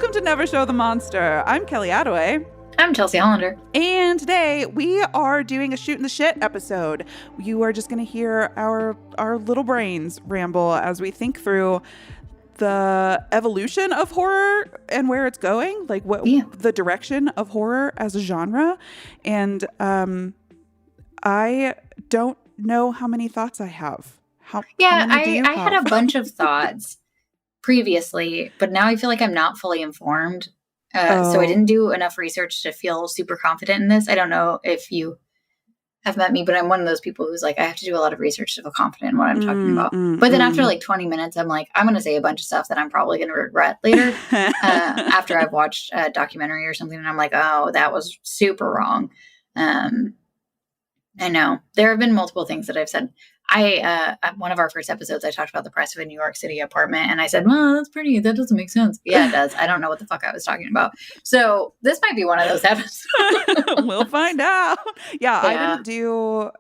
Welcome to Never Show the Monster. I'm Kelly Attaway. I'm Chelsea Hollander. And today we are doing a Shootin' the Shit episode. You are just going to hear our little brains ramble as we think through the evolution of horror and where it's going, like the direction of horror as a genre. And I don't know how many thoughts I have. How many do you have? I had a bunch of thoughts previously, but now I feel like I'm not fully informed. So I didn't do enough research to feel super confident in this. I don't know if you have met me, but I'm one of those people who's like, I have to do a lot of research to feel confident in what I'm talking about. But then after like 20 minutes, I'm like, I'm going to say a bunch of stuff that I'm probably going to regret later after I've watched a documentary or something. And I'm like, oh, that was super wrong. I know there have been multiple things that I've said. One of our first episodes, I talked about the price of a New York City apartment, and I said, well, that's pretty. That doesn't make sense. Yeah, it does. I don't know what the fuck I was talking about. So this might be one of those episodes. We'll find out. Yeah, I didn't do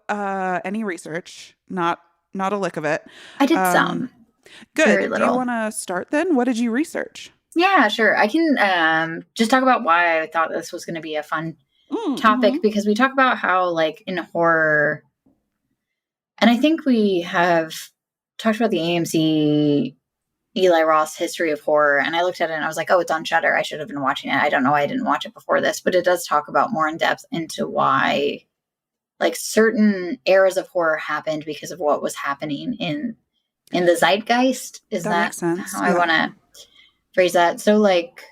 any research. Not a lick of it. I did some. Good. Do you want to start then? What did you research? Yeah, sure. I can just talk about why I thought this was going to be a fun topic, because we talk about how, like, in horror, and I think we have talked about the AMC Eli Roth's History of Horror, and I looked at it and I was like, oh, it's on Shudder. I should have been watching it. I don't know why I didn't watch it before this, but it does talk about more in depth into why, like, certain eras of horror happened because of what was happening in the zeitgeist. Is that makes sense. How I want to phrase that? So, like,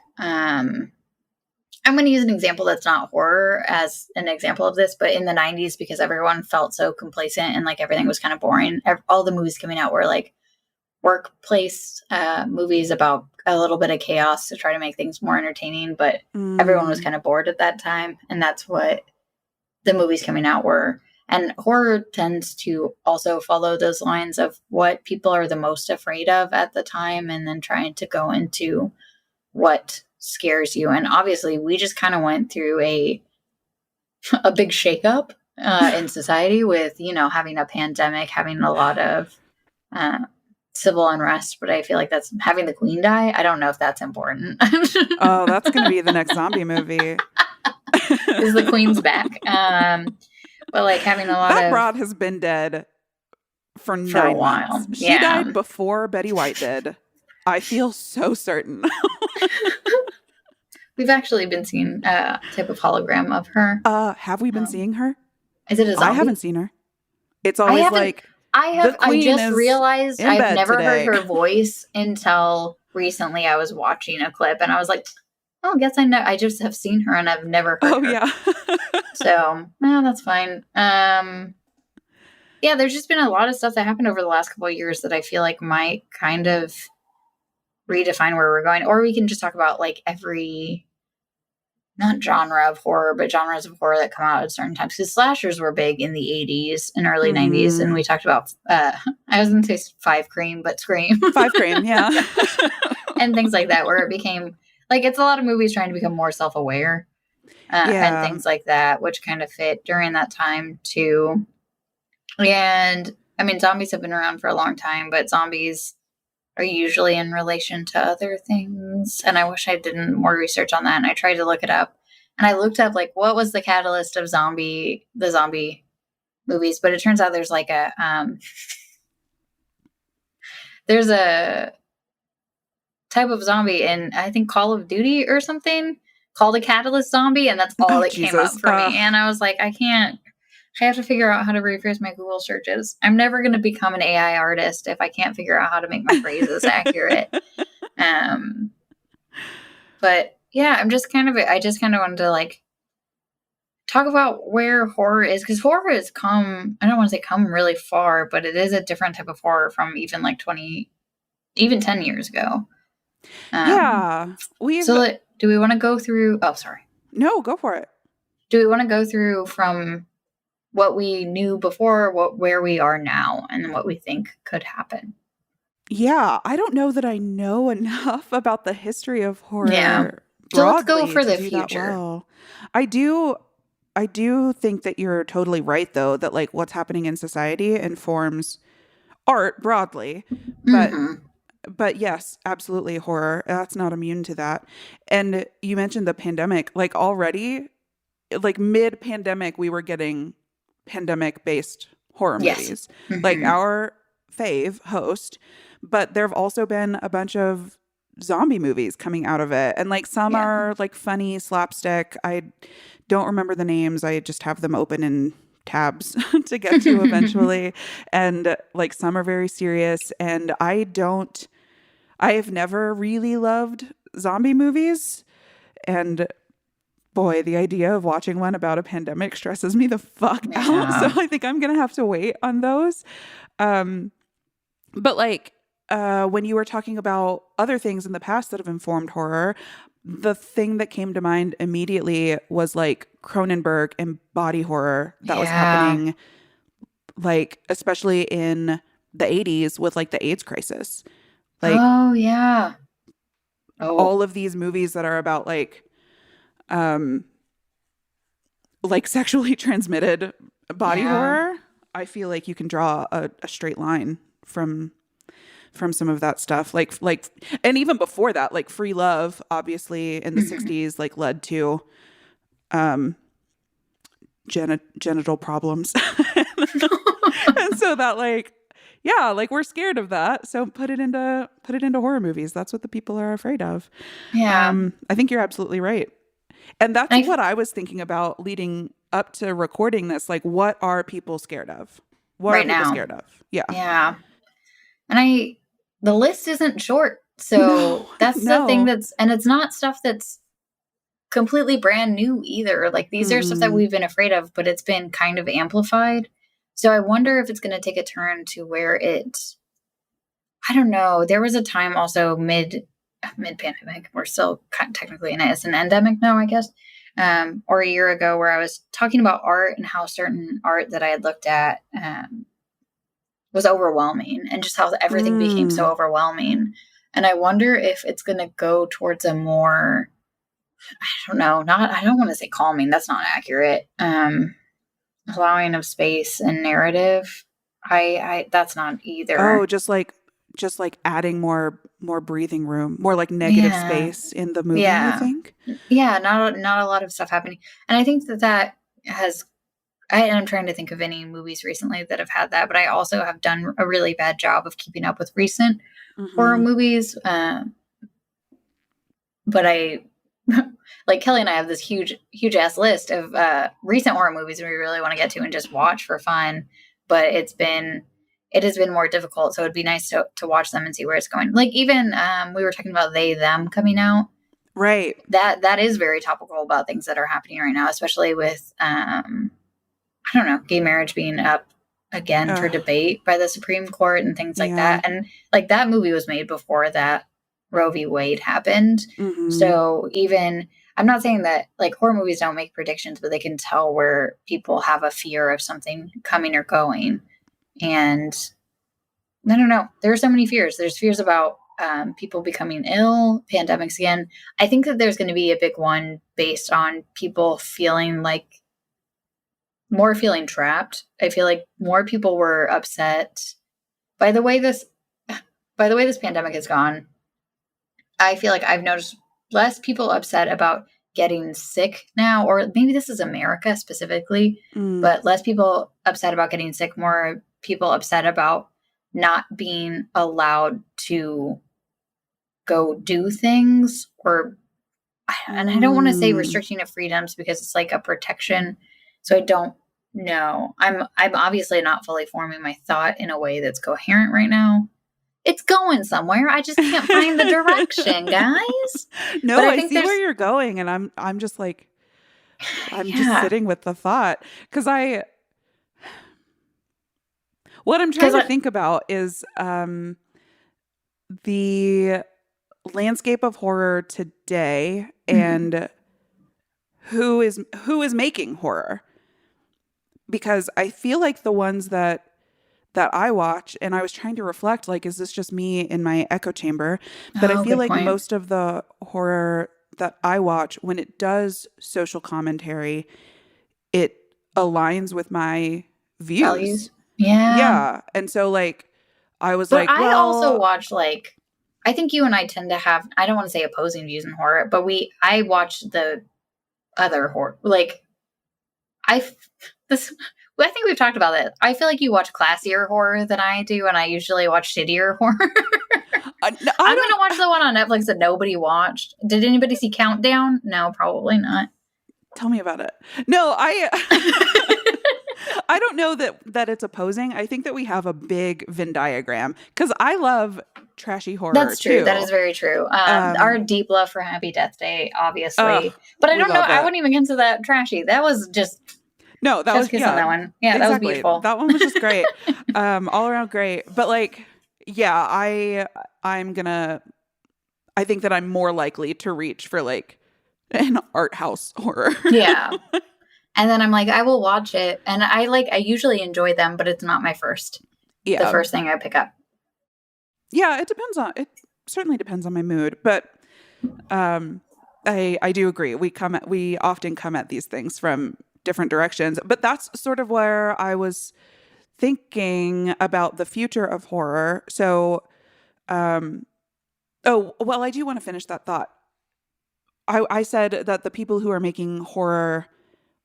I'm going to use an example that's not horror as an example of this, but in the 90s, because everyone felt so complacent and like everything was kind of boring, all the movies coming out were like workplace movies about a little bit of chaos to try to make things more entertaining, but everyone was kind of bored at that time. And that's what the movies coming out were. And horror tends to also follow those lines of what people are the most afraid of at the time, and then trying to go into what scares you. And obviously we just kind of went through a big shakeup in society with, you know, having a pandemic, having a lot of civil unrest, but I feel like that's having the queen die. I don't know if that's important. Oh, that's going to be the next zombie movie. Is the queen's back. But like having a lot that broad has been dead for 9 a while. Months. She died before Betty White did. I feel so certain. We've actually been seeing a type of hologram of her. Have we been seeing her? Is it a zombie? I haven't seen her. It's always like, I just realized I've never heard her voice until recently. I was watching a clip and I was like, oh, I guess I just have seen her and I've never heard her. Yeah. So, that's fine. Yeah, there's just been a lot of stuff that happened over the last couple of years that I feel like might kind of redefine where we're going. Or we can just talk about like not genre of horror, but genres of horror that come out at certain times. Because slashers were big in the 80s and early 90s. And we talked about, I was going to say Five Cream, but Scream. Five Cream, yeah. And things like that, where it became, like, it's a lot of movies trying to become more self-aware. And things like that, which kind of fit during that time too. And, I mean, zombies have been around for a long time, but zombies are usually in relation to other things. And I wish I did more research on that. And I tried to look it up. And I looked up, like, what was the catalyst of the zombie movies? But it turns out there's like there's a type of zombie in, I think, Call of Duty or something called a catalyst zombie. And that's all that came up for me. And I was like, I have to figure out how to rephrase my Google searches. I'm never going to become an AI artist if I can't figure out how to make my phrases accurate. But yeah, I just kind of wanted to like talk about where horror is, because horror has come, I don't want to say come really far, but it is a different type of horror from even like 10 years ago. Do we want to go through, No, go for it. Do we want to go through from what we knew before, where we are now, and what we think could happen? Yeah, I don't know that I know enough about the history of horror. Yeah. So let's go for the future. Well. I do think that you're totally right, though, that like what's happening in society informs art broadly. But but yes, absolutely horror. That's not immune to that. And you mentioned the pandemic, like already, like mid pandemic, we were getting pandemic based horror Yes. movies, like Hmm. our fave Host, but there have also been a bunch of zombie movies coming out of it. And like some Yeah. are like funny slapstick. I don't remember the names. I just have them open in tabs to get to eventually. And like some are very serious. And I have never really loved zombie movies. And boy, the idea of watching one about a pandemic stresses me the fuck out. So Yeah. I think I'm going to have to wait on those. Um, but like when you were talking about other things in the past that have informed horror, the thing that came to mind immediately was like Cronenberg and body horror that was Yeah. happening, like especially in the 80s with like the AIDS crisis. Like Oh, yeah. Oh, all of these movies that are about um like sexually transmitted body yeah. horror, I feel like you can draw a straight line from some of that stuff. Like and even before that, like Free Love, obviously in the Mhm. 60s, like led to um genital problems. And so that like yeah, like we're scared of that. So put it into horror movies. That's what the people are afraid of. Yeah. I think you're absolutely right. And that's And I, what I was thinking about leading up to recording this. Like, what are people scared of? What are right people now. scared of? Yeah. Yeah. And the list isn't short. No, So that's the thing no. and it's not stuff that's completely brand new either. Like these are stuff that Mm-mm. we've been afraid of, but it's been kind of amplified. So I wonder if it's going to take a turn to where I don't know. There was a time also mid pandemic. We're still technically in it. It's an endemic now, I guess. Or a year ago, where I was talking about art and how certain art that I had looked at was overwhelming, and just how everything became so Mm. overwhelming. And I wonder if it's going to go towards a more, I don't know, not, I don't want to say calming. That's not accurate. Allowing of space and narrative. That's not Oh, either. just like adding more breathing room, more like negative Yeah. space in the movie, you Yeah. think? Yeah, not a lot of stuff happening. And I think that has I'm trying to think of any movies recently that have had that, but I also have done a really bad job of keeping up with recent horror Mm-hmm. movies. But I like Kelly and I have this huge ass list of recent horror movies we really want to get to and just watch for fun. But it has been more difficult, so it'd be nice to watch them and see where it's going. Like even we were talking about they them coming out. Right. That is very topical about things that are happening right now, especially with I don't know, gay marriage being up again for Uh, debate by the Supreme Court and things like yeah. that. And like that movie was made before that Roe v. Wade happened. Mm-hmm. So even I'm not saying that like horror movies don't make predictions, but they can tell where people have a fear of something coming or going. And I don't know. There are so many fears. There's fears about people becoming ill, pandemics again. I think that there's going to be a big one based on people feeling like more feeling trapped. I feel like more people were upset by the way this pandemic has gone. I feel like I've noticed less people upset about getting sick now, or maybe this is America specifically, Mm. but less people upset about getting sick, more people upset about not being allowed to go do things or and I don't want to say Mm. restricting of freedoms because it's like a protection. So I don't know. I'm obviously not fully forming my thought in a way that's coherent right now. It's going somewhere. I just can't find the direction, guys. But No, I I think see where there's you're going, and I'm just like I'm just yeah, sitting with the thought because I what I'm trying because to think about is the landscape of horror today and who is making horror, because I feel like the ones that I watch, and I was trying to reflect, like, is this just me in my echo chamber? But I oh, feel good like point. most of the horror that I watch, when it does social commentary, it aligns with my Values. views. Yeah. Yeah. And so like I was But like, I also well, watch like I think you and I tend to have, I don't want to say opposing views in horror, but I watch the other horror. Like, I think we've talked about it. I feel like you watch classier horror than I do, and I usually watch shittier horror. No, I'm going to watch the one on Netflix that nobody watched. Did anybody see Countdown? No, probably not. Tell me about it. No, I I don't know that it's opposing. I think that we have a big Venn diagram because I love trashy horror. That's true. Too. That is very true. Our deep love for Happy Death Day, obviously. But I don't know. I wouldn't even consider that trashy. That was just... No, that was on that one. Yeah, exactly. That was beautiful. That one was just great. All around great. But like, yeah, I think that I'm more likely to reach for like an art house horror. Yeah. And then I'm like, I will watch it. And I usually enjoy them, but it's not my first. Yeah. The first thing I pick up. Yeah, it certainly depends on my mood. But I do agree. We often come at these things from different directions. But that's sort of where I was thinking about the future of horror. So I do want to finish that thought. I said that the people who are making horror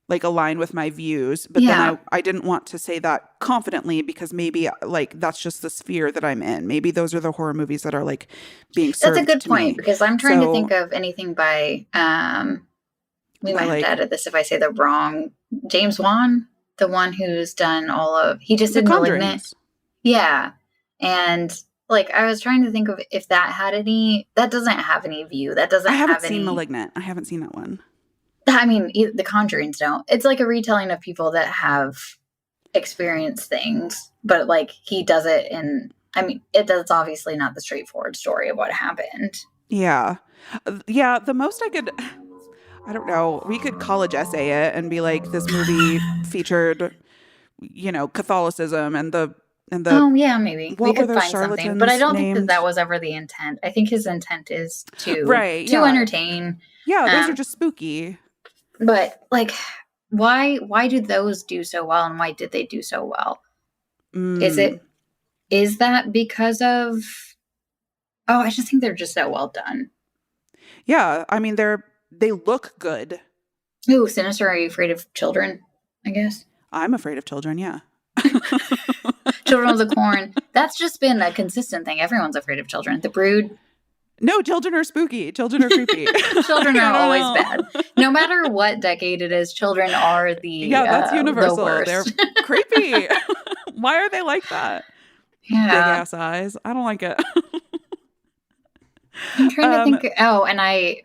like align with my views, but then I didn't want to say that confidently because maybe like that's just the sphere that I'm in. Maybe those are the horror movies that are like being served. That's a good point me. Because I'm trying to think of anything by we might have to edit this if I say the wrong James Wan, the one who's done he just did Malignant. Yeah. And like, I was trying to think of if that had that doesn't have any view. That doesn't have any. I haven't seen Malignant. I haven't seen that one. I mean, the Conjurings don't. It's like a retelling of people that have experienced things, but like he does it it's obviously not the straightforward story of what happened. Yeah. Yeah. The most I don't know, we could college essay it and be like, this movie featured, Catholicism and the oh yeah, maybe we could find something, but I don't think that was ever the intent. I think his intent is to entertain. Yeah, those are just spooky. But like, why do those do so well, and why did they do so well? Is that because of? Oh, I just think they're just so well done. Yeah, I mean they look good. Ooh, Sinister. Are you afraid of children? I guess I'm afraid of children. Yeah. Children of the Corn. That's just been a consistent thing. Everyone's afraid of children. The Brood. No, children are spooky. Children are creepy. Children are always bad. No matter what decade it is, children are that's universal. The worst. They're creepy. Why are they like that? Yeah. Big ass eyes. I don't like it. I'm trying to think. Oh, and I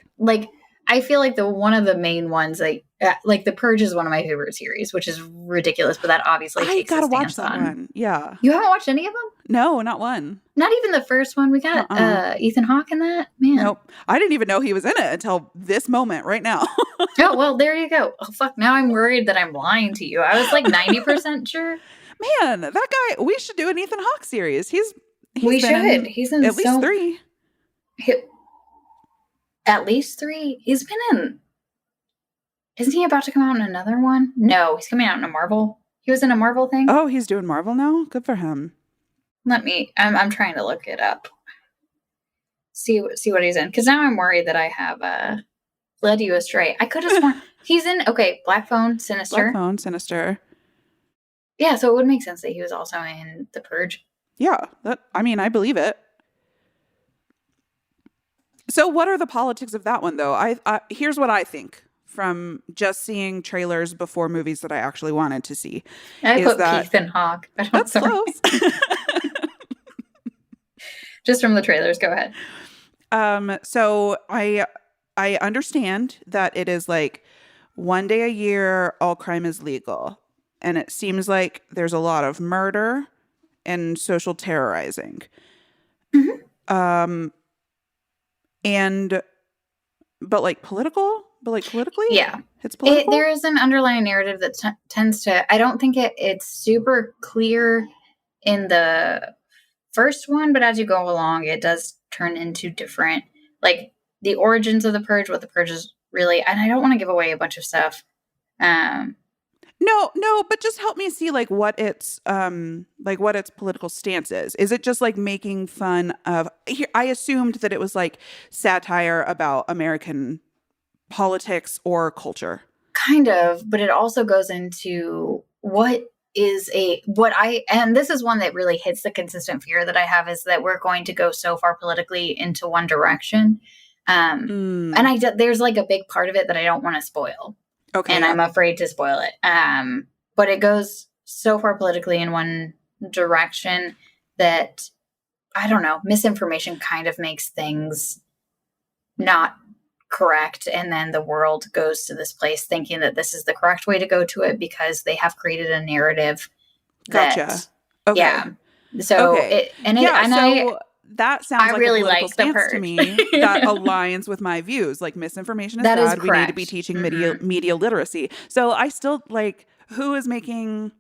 feel like one of the main ones, like The Purge is one of my favorite series, which is ridiculous, but that obviously takes a stance that on. One. Yeah. You haven't watched any of them? No, not one. Not even the first one. We got Ethan Hawke in that. Man. Nope. I didn't even know he was in it until this moment right now. Oh, well, there you go. Oh, fuck. Now I'm worried that I'm lying to you. I was like 90% sure. Man, that guy, we should do an Ethan Hawke series. We should. He's in at least 3. At least 3? He's been in... Isn't he about to come out in another one? No, he's coming out in a Marvel. He was in a Marvel thing. Oh, he's doing Marvel now? Good for him. I'm trying to look it up. See what he's in. Because now I'm worried that I have led you astray. I could have sworn... He's in... Okay, Black Phone, Sinister. Yeah, so it would make sense that he was also in The Purge. Yeah, I believe it. So what are the politics of that one, though? Here's what I think from just seeing trailers before movies that I actually wanted to see. I put Ethan Hawke. That's close. Just from the trailers. Go ahead. So I understand that it is like one day a year, all crime is legal. And it seems like there's a lot of murder and social terrorizing. Mm-hmm. But politically? Yeah. It's political? There is an underlying narrative that tends to... I don't think it's super clear in the first one, but as you go along, it does turn into different... Like, the origins of The Purge, what The Purge is really... And I don't want to give away a bunch of stuff. No, but just help me see what its political stance is. Is it just like making fun of here, I assumed that it was like satire about American politics or culture. Kind of, but it also goes into and this is one that really hits the consistent fear that I have, is that we're going to go so far politically into one direction. And there's like a big part of it that I don't want to spoil. Okay. And I'm afraid to spoil it. But it goes so far politically in one direction that, I don't know, misinformation kind of makes things not correct, and then the world goes to this place thinking that this is the correct way to go to it because they have created a narrative. Gotcha. Okay. Yeah. So that sounds like really a political like The stance Purge. to me that aligns with my views. Like, misinformation is That is bad. We need to correct. be teaching media literacy. So I still who is making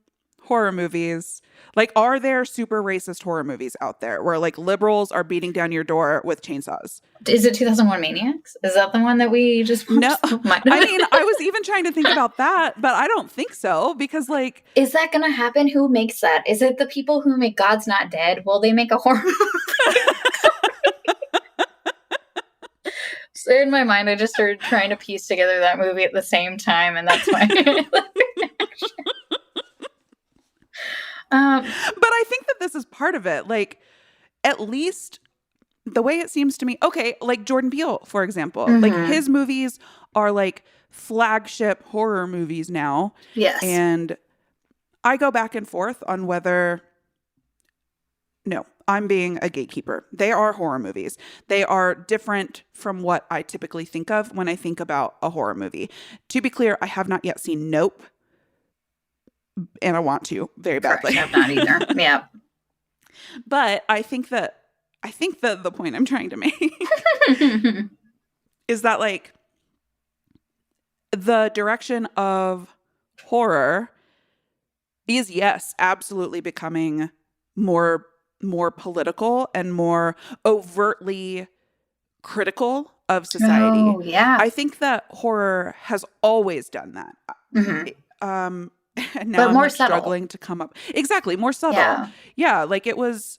horror movies? Like, are there super racist horror movies out there where like liberals are beating down your door with chainsaws? Is it 2001 Maniacs? Is that the one that we just No. I mean, I was even trying to think about that, but I don't think so, because like, is that going to happen? Who makes that? Is it the people who make God's Not Dead? Will they make a horror movie? So in my mind, I just started trying to piece together that movie at the same time, and that's why. But I think that this is part of it. Like, at least the way it seems to me, okay, like Jordan Peele, for example, like his movies are like flagship horror movies now. Yes. And I go back and forth on whether, no, I'm being a gatekeeper. They are horror movies. They are different from what I typically think of when I think about a horror movie. To be clear, I have not yet seen Nope. And I want to very badly. Correct. I've not either. Yeah. But I think that the point I'm trying to make is that like the direction of horror is, yes, absolutely becoming more political and more overtly critical of society. Oh, yeah. I think that horror has always done that. And now but I'm more like subtle. struggling to come up. Exactly, more subtle. Yeah, like it was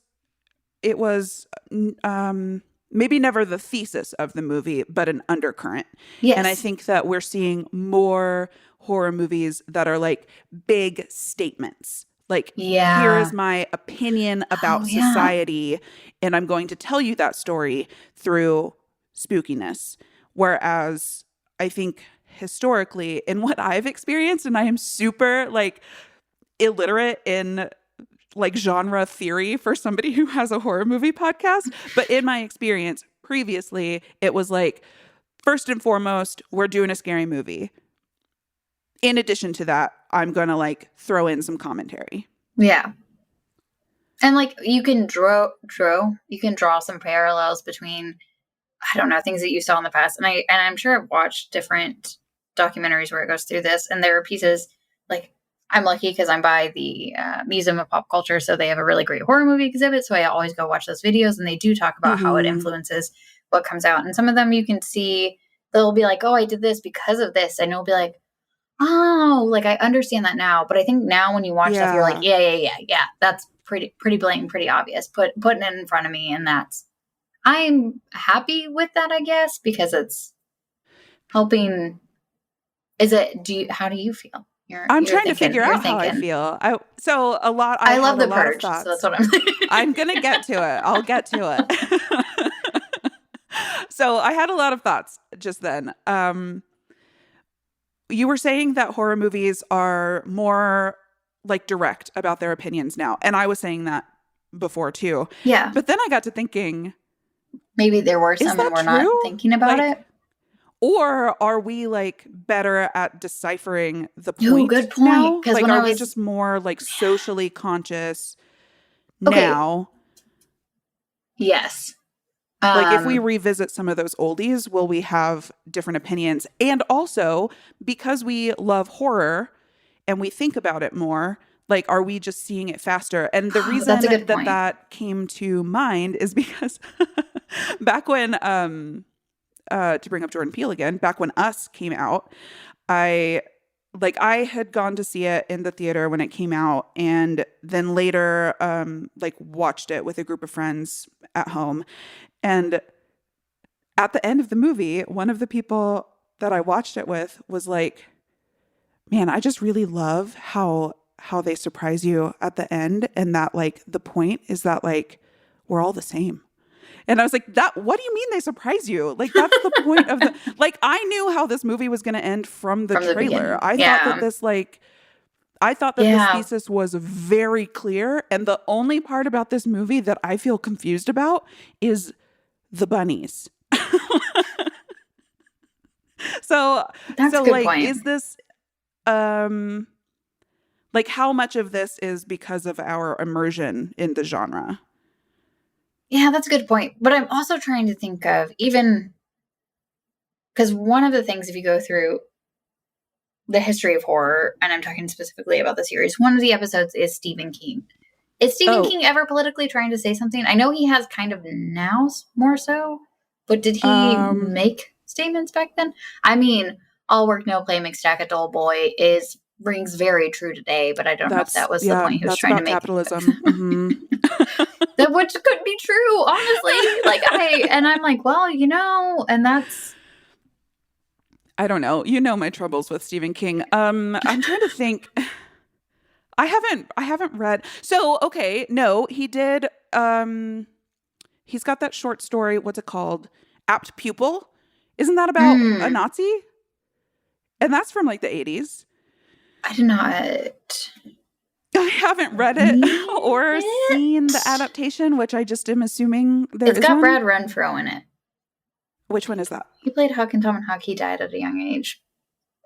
maybe never the thesis of the movie, but an undercurrent. Yes. And I think that we're seeing more horror movies that are like big statements. Like, here is my opinion about society, and I'm going to tell you that story through spookiness. Whereas I think historically, in what I've experienced, and I am super like illiterate in like genre theory for somebody who has a horror movie podcast, but in my experience previously, it was like, first and foremost, we're doing a scary movie. In addition to that, I'm going to like throw in some commentary. Yeah. And like you can draw some parallels between, I don't know, things that you saw in the past. And I'm sure I've watched different documentaries where it goes through this, and there are pieces like, I'm lucky because I'm by the Museum of Pop Culture, so they have a really great horror movie exhibit. So I always go watch those videos, and they do talk about how it influences what comes out. And some of them you can see, they'll be like, oh, I did this because of this. And you'll be like, oh, like I understand that now. But I think now when you watch stuff, you're like, yeah, that's pretty blatant, pretty obvious. Putting it in front of me, and I'm happy with that, I guess, because it's helping. How do you feel? I'm trying to figure out how I feel. I love The Purge, so that's what I'm thinking. I'm going to get to it. I'll get to it. So I had a lot of thoughts just then. You were saying that horror movies are more like direct about their opinions now. And I was saying that before too. Yeah. But then I got to thinking, maybe there were some and we're not thinking about it. Or are we like better at deciphering the point? Ooh, good point. Because like, are we just more like socially conscious now? Yes. Like if we revisit some of those oldies, will we have different opinions? And also, because we love horror and we think about it more, like, are we just seeing it faster? And the reason that came to mind is because back when to bring up Jordan Peele again, back when Us came out, I like I had gone to see it in the theater when it came out, and then later like watched it with a group of friends at home. And at the end of the movie, one of the people that I watched it with was like, man, I just really love how they surprise you at the end, and that like the point is that like we're all the same. And I was like, that, what do you mean they surprise you? Like, that's the point of the, like, I knew how this movie was going to end from the From the trailer. beginning. I thought that this, like, I thought that this thesis was very clear. And the only part about this movie that I feel confused about is the bunnies. So, That's so a good like, point. is this, like, how much of this is because of our immersion in the genre? Yeah, that's a good point. But I'm also trying to think of even because one of the things, if you go through the history of horror, and I'm talking specifically about the series, one of the episodes is Stephen King. Is Stephen King ever politically trying to say something? I know he has kind of now more so, but did he make statements back then? I mean, all work, no play makes Jack a dull boy rings very true today, but I don't know if that was the point he was trying to make. Capitalism. Mm-hmm. That which could be true, honestly. Like I'm like, well, and that's. I don't know. You know my troubles with Stephen King. I'm trying to think. I haven't read. So, okay, no, he did. He's got that short story. What's it called? Apt Pupil. Isn't that about a Nazi? And that's from like the 80s. I did not. I haven't read it or seen the adaptation, which I just am assuming there is. It's got one. Brad Renfro in it. Which one is that? He played Huck and Tom and Huck. He died at a young age.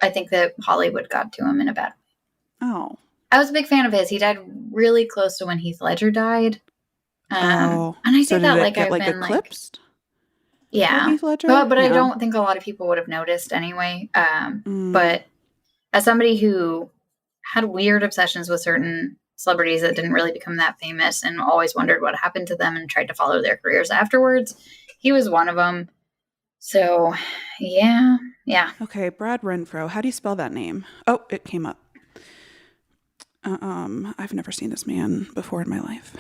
I think that Hollywood got to him in a bad way. Oh. I was a big fan of his. He died really close to when Heath Ledger died. And I say that like I've been eclipsed? Yeah. Heath Ledger? But I don't think a lot of people would have noticed anyway. But as somebody who had weird obsessions with certain celebrities that didn't really become that famous and always wondered what happened to them and tried to follow their careers afterwards, he was one of them. So, yeah. Okay, Brad Renfro. How do you spell that name? Oh, it came up. I've never seen this man before in my life.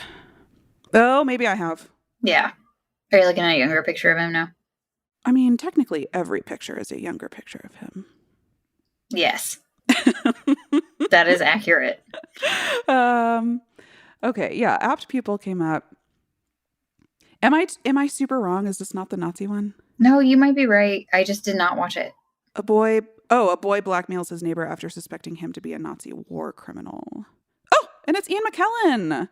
Oh, maybe I have. Yeah. Are you looking at a younger picture of him now? I mean, technically every picture is a younger picture of him. Yes. That is accurate. Okay, yeah, Apt Pupil came up. Am I super wrong? Is this not the Nazi one? No, you might be right. I just did not watch it. A boy blackmails his neighbor after suspecting him to be a Nazi war criminal. Oh, and it's Ian McKellen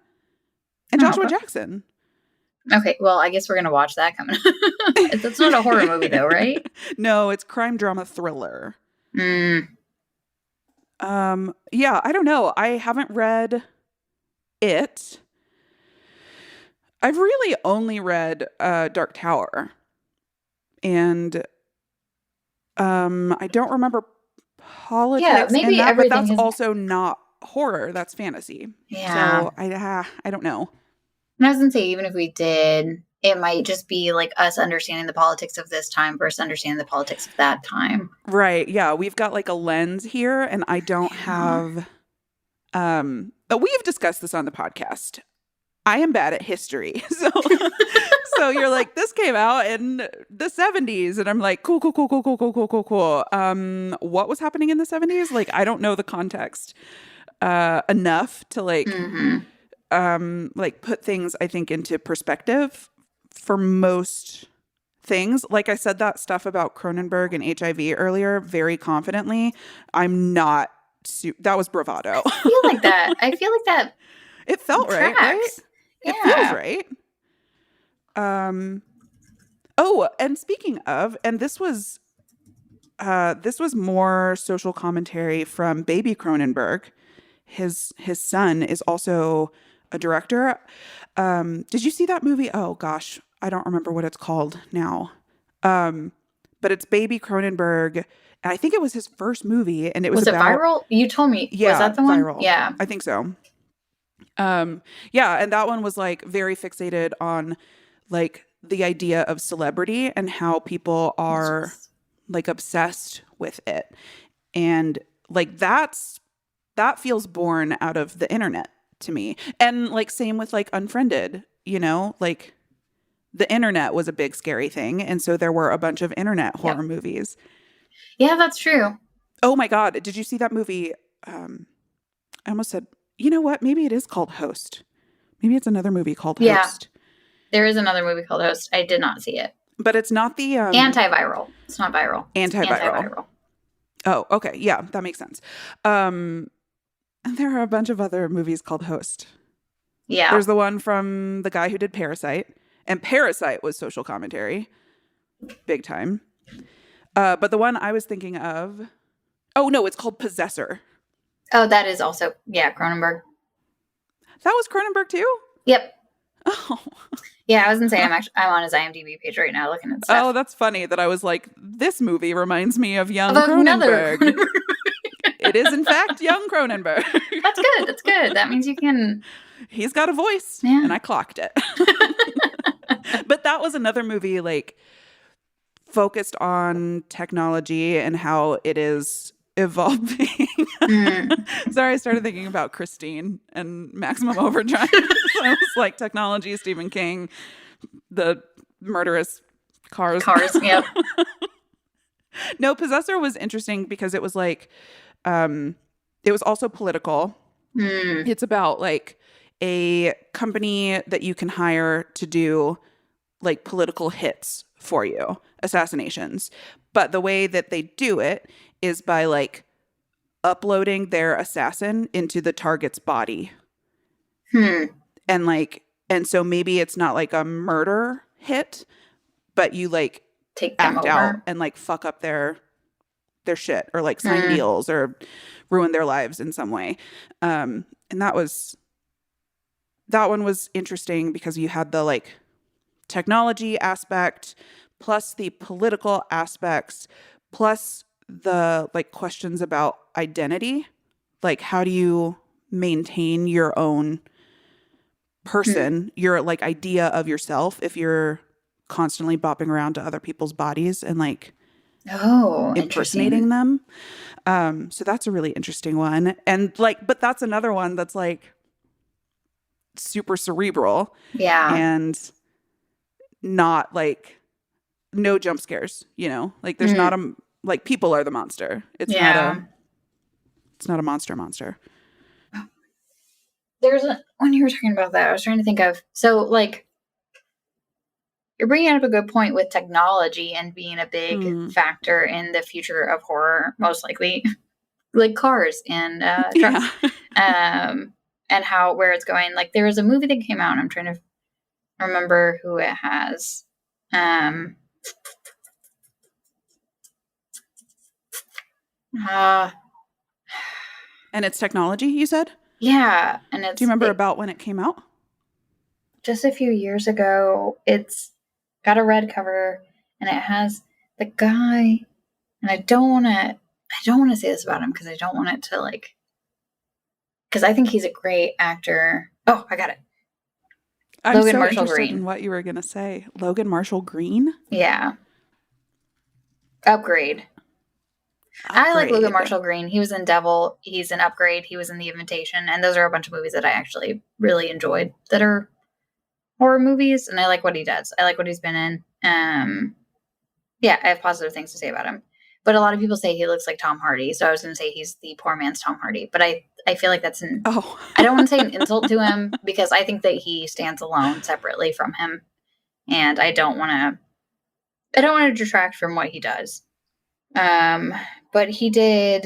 and Joshua Jackson. Okay, well, I guess we're going to watch that coming up. That's not a horror movie, though, right? No, it's crime drama thriller. Yeah, I don't know. I haven't read it. I've really only read Dark Tower. And I don't remember politics in that, but that's also not horror. That's fantasy. Yeah. So I don't know. And I was going to say, even if we did, it might just be like us understanding the politics of this time versus understanding the politics of that time. Right. Yeah. We've got like a lens here, and I don't have, but we've discussed this on the podcast. I am bad at history. So you're like, this came out in the 70s. And I'm like, cool. What was happening in the 70s? Like, I don't know the context enough to like, like put things, I think, into perspective for most things. Like I said that stuff about Cronenberg and HIV earlier very confidently. I'm not, that was bravado. I feel like that. It felt tracks. right? Yeah. It feels right. Oh, and speaking of, and this was more social commentary from Baby Cronenberg. His son is also a director. Did you see that movie? Oh gosh, I don't remember what it's called now. But it's Baby Cronenberg, and I think it was his first movie, and it was about, Viral? You told me. Yeah, was that the one? Viral. Yeah, I think so. Yeah, and that one was like very fixated on like the idea of celebrity and how people are like obsessed with it. And Like that feels born out of the internet to me. And like same with like Unfriended, you know, like the internet was a big scary thing. And so there were a bunch of internet horror movies. Yeah, that's true. Oh my God. Did you see that movie? I almost said, you know what? Maybe it is called Host. Maybe it's another movie called Host. There is another movie called Host. I did not see it. But it's not the antiviral. It's not viral. Antiviral. Oh, okay. Yeah, that makes sense. And there are a bunch of other movies called Host. Yeah. There's the one from the guy who did Parasite. And Parasite was social commentary. Big time. But the one I was thinking of... Oh, no, it's called Possessor. Oh, that is also... Yeah, Cronenberg. That was Cronenberg too? Yep. Oh. Yeah, I was going to say, I'm on his IMDb page right now looking at stuff. Oh, that's funny that I was like, this movie reminds me of young Cronenberg. It is, in fact, young Cronenberg. That's good. That's good. That means you can... He's got a voice, and I clocked it. But that was another movie, like, focused on technology and how it is evolving. Sorry, I started thinking about Christine and Maximum Overdrive. So I was like, technology, Stephen King, the murderous cars. Yep. No, Possessor was interesting because it was like, it was also political. It's about like a company that you can hire to do like political hits for you, assassinations. But the way that they do it is by like uploading their assassin into the target's body. And like, and so maybe it's not like a murder hit, but you like take them act over out and like fuck up their shit or like sign deals or ruin their lives in some way. And that one was interesting because you had the like technology aspect plus the political aspects plus the like questions about identity. Like, how do you maintain your own person, your like idea of yourself if you're constantly bopping around to other people's bodies and like impersonating them. So that's a really interesting one. And like, but that's another one that's like super cerebral. Yeah. And not like no jump scares, you know, like there's not a, like people are the monster. It's not a monster. There's when you were talking about that, I was trying to think of, so like, you're bringing up a good point with technology and being a big factor in the future of horror, most likely, like cars and trucks, and where it's going. Like there was a movie that came out, and I'm trying to remember who it has. And it's technology, you said? Yeah, and it's. Do you remember about when it came out? Just a few years ago. It's got a red cover, and it has the guy. And I don't want to say this about him because I don't want it to like. Because I think he's a great actor. Oh, I got it. Logan Marshall Green. In what you were gonna say, Logan Marshall Green? Yeah. Upgrade. I like Logan Marshall Green. He was in Devil. He's in Upgrade. He was in The Invitation. And those are a bunch of movies that I actually really enjoyed that are horror movies. And I like what he does. I like what he's been in. Yeah, I have positive things to say about him. But a lot of people say he looks like Tom Hardy. So I was going to say he's the poor man's Tom Hardy. But I feel like that's I don't want to say an insult to him because I think that he stands alone separately from him. And I don't want to detract from what he does. But he did,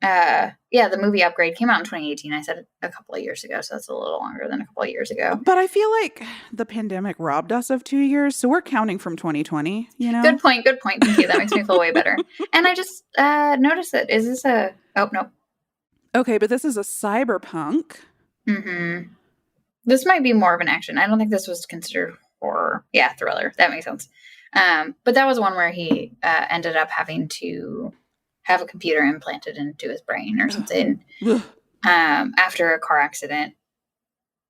the movie Upgrade came out in 2018. I said a couple of years ago, so that's a little longer than a couple of years ago. But I feel like the pandemic robbed us of 2 years, so we're counting from 2020, you know? Good point. Thank you. That makes me feel way better. And I just noticed it. Is this oh, no. Okay, but this is a cyberpunk. Mm-hmm. This might be more of an action. I don't think this was considered horror. Yeah, thriller. That makes sense. But that was one where he ended up having to have a computer implanted into his brain or something after a car accident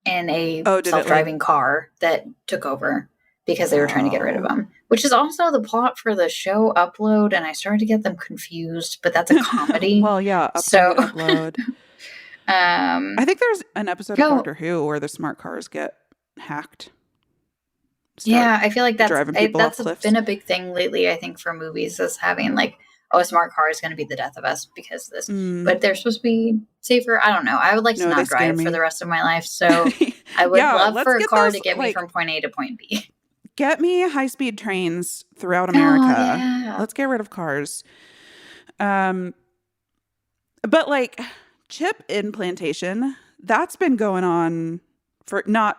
in a self-driving car that took over because they were trying to get rid of them, which is also the plot for the show Upload. And I started to get them confused, but that's a comedy. Well, yeah, So, upload. I think there's an episode of Doctor Who where the smart cars get hacked. Yeah, I feel like that's off been a big thing lately, I think, for movies, is having like, oh, a smart car is going to be the death of us because of this. But they're supposed to be safer. I don't know. I would like to not drive for the rest of my life. So I would love for a car to get me from point A to point B. Get me high-speed trains throughout America. Oh, yeah. Let's get rid of cars. But like chip implantation, that's been going on for not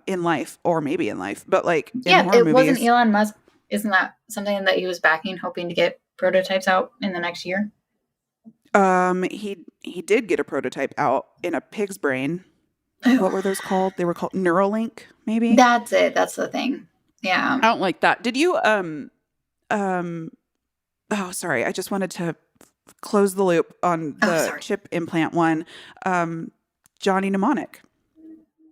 in life, or maybe in life, but like in horror movies. Wasn't Elon Musk, isn't that something that he was backing, hoping to get prototypes out in the next year? He did get a prototype out in a pig's brain. What were those called? They were called Neuralink, maybe. That's it. That's the thing. Yeah. I don't like that. Did you oh, sorry. I just wanted to close the loop on the chip implant one. Johnny Mnemonic.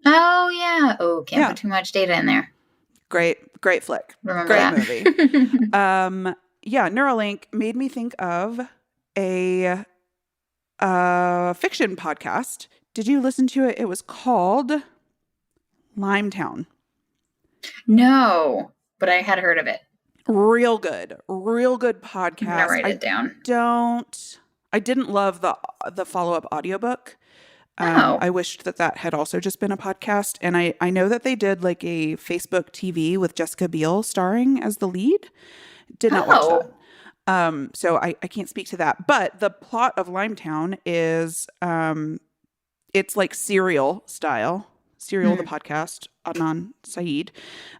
Oh yeah. Oh, can't put too much data in there. Great flick. Remember Great that movie. Yeah, Neuralink made me think of a fiction podcast. Did you listen to it? It was called Limetown. No, but I had heard of it. Real good podcast. I'm gonna write it down. I didn't love the follow-up audiobook. I wished that had also just been a podcast. And I know that they did like a Facebook TV with Jessica Biel starring as the lead. Did not watch that. So I can't speak to that. But the plot of Limetown is it's like Serial style. Serial, the podcast, Adnan Syed.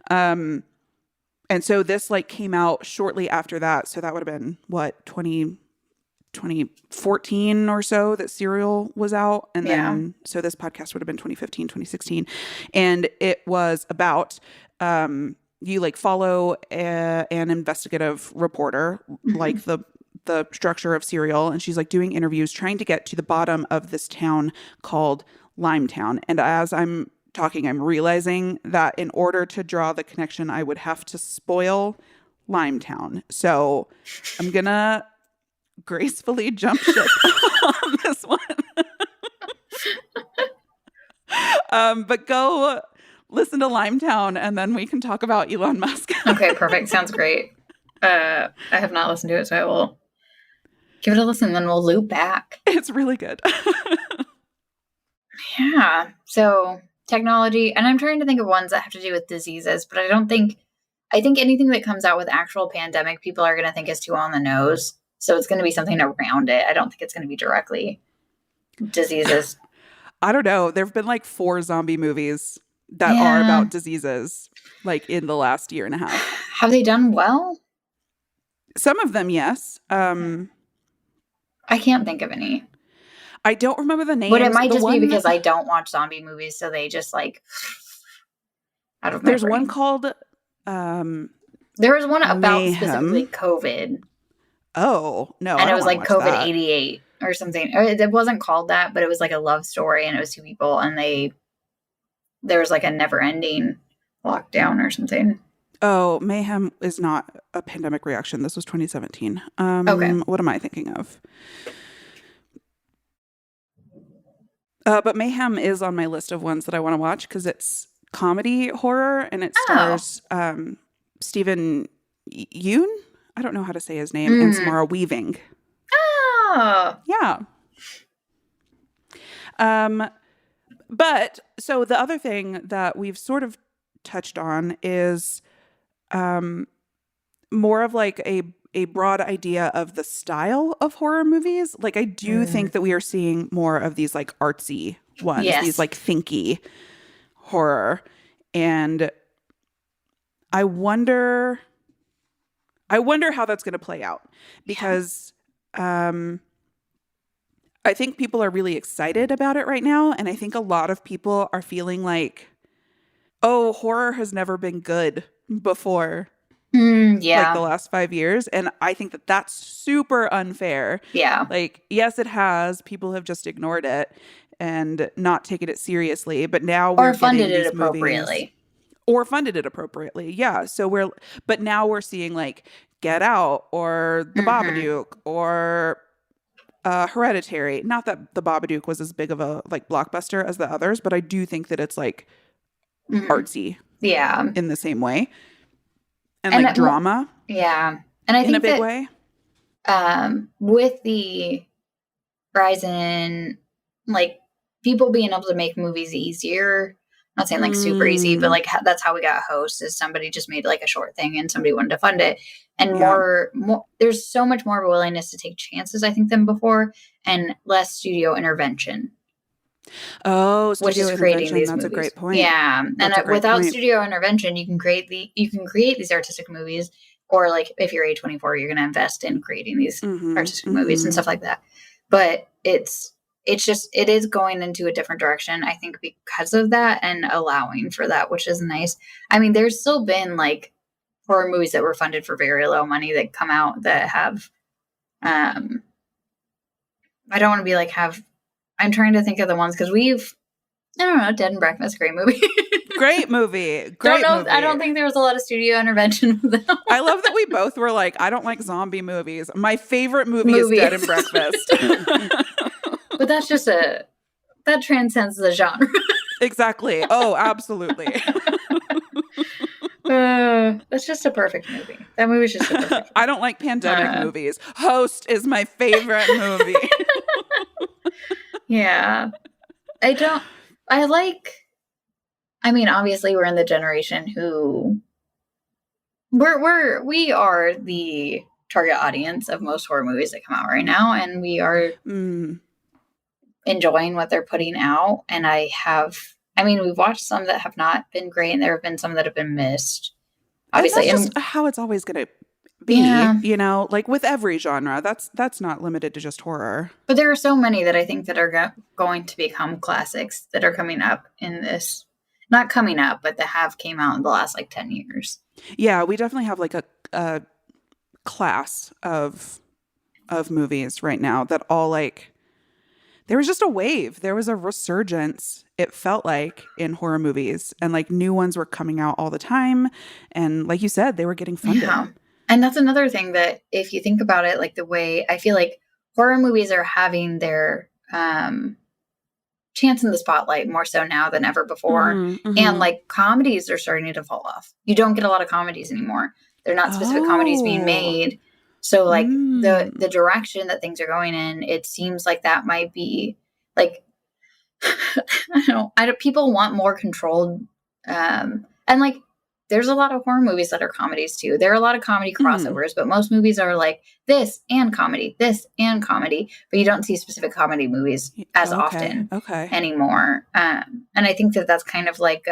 And so this like came out shortly after that. So that would have been what, 2014 or so that Serial was out. And then, so this podcast would have been 2015, 2016. And it was about, you like follow an investigative reporter, like the structure of Serial. And she's like doing interviews, trying to get to the bottom of this town called Limetown. And as I'm talking, I'm realizing that in order to draw the connection, I would have to spoil Limetown. So I'm going to gracefully jump ship on this one. But go listen to Limetown and then we can talk about Elon Musk. Okay, perfect. Sounds great. I have not listened to it, so I will give it a listen, then we'll loop back. It's really good. Yeah. So technology, and I'm trying to think of ones that have to do with diseases, but I think anything that comes out with actual pandemic, people are going to think is too on the nose. So it's going to be something around it. I don't think it's going to be directly diseases. I don't know. There've been like 4 zombie movies that are about diseases, like in the last year and a half. Have they done well? Some of them, yes. I can't think of any. I don't remember the names. But it might just be because I don't watch zombie movies, so they just like out of my There's brain. one called there was one about Mayhem. Specifically COVID. Oh, no. And it was like COVID 88 or something. Or it wasn't called that, but it was like a love story, and it was 2 people, and there was like a never ending lockdown or something. Oh, Mayhem is not a pandemic reaction. This was 2017. Okay. What am I thinking of? But Mayhem is on my list of ones that I want to watch because it's comedy horror and it stars Stephen Yeun. I don't know how to say his name. And Samara Weaving. Oh. Yeah. But so the other thing that we've sort of touched on is more of like a broad idea of the style of horror movies. Like I do think that we are seeing more of these like artsy ones, these like thinky horror. And I wonder how that's going to play out because I think people are really excited about it right now. And I think a lot of people are feeling like, oh, horror has never been good before. Like the last 5 years. And I think that that's super unfair. Yeah. Like, yes, it has. People have just ignored it and not taken it seriously. But now we're funded getting it these appropriately. Movies, or funded it appropriately. Yeah. So but now we're seeing like Get Out or The Mm-hmm. Babadook or Hereditary. Not that The Babadook was as big of a like blockbuster as the others, but I do think that it's like Mm-hmm. artsy Yeah. in the same way and And like drama yeah. And I in a think big that way. with the rise in like people being able to make movies easier, not saying like super easy, but Mm, like that's how we got Host is somebody just made like a short thing and somebody wanted to fund it. And yeah. more there's so much more of a willingness to take chances, I think, than before, and less studio intervention, Oh, which studio is creating intervention. these That's a movies. great point. Yeah, and That's a great without point. studio intervention, you can create these artistic movies, or like if you're A24, you're going to invest in creating these Mm-hmm. artistic movies and Mm-hmm. stuff like that. But it's just it is going into a different direction, I think, because of that and allowing for that, which is nice. I mean, there's still been like horror movies that were funded for very low money that come out that have um I don't want to be like have I'm trying to think of the ones because I don't know, Dead and Breakfast, great movie. Great movie. Don't Great know. I don't movie. think there was a lot of studio intervention with that I love that we both were like, I don't like zombie movies. My favorite movie is movie. Dead and Breakfast. But that's just that transcends the genre. Exactly. Oh, absolutely. That's just a perfect movie. That movie's just a perfect movie. I don't like pandemic movies. Host is my favorite movie. Yeah. I mean, obviously we're in the generation who we are the target audience of most horror movies that come out right now, and we are enjoying what they're putting out. And I mean, we've watched some that have not been great, and there have been some that have been missed. Obviously, and that's just how it's always going to be, you know, like with every genre. That's not limited to just horror. But there are so many that I think that are going to become classics that are coming up in this, not coming up, but that have came out in the last like 10 years. Yeah, we definitely have like a class of movies right now that all like there was just a wave. There was a resurgence, it felt like, in horror movies, and like new ones were coming out all the time. And like you said, they were getting funded. Yeah. And that's another thing that if you think about it, like the way I feel like horror movies are having their chance in the spotlight more so now than ever before. Mm-hmm. And like comedies are starting to fall off. You don't get a lot of comedies anymore. They're not specific comedies being made. So like the direction that things are going in, it seems like that might be like I don't people want more controlled and like there's a lot of horror movies that are comedies too. There are a lot of comedy crossovers, but most movies are like this and comedy, but you don't see specific comedy movies as often anymore. And I think that that's kind of like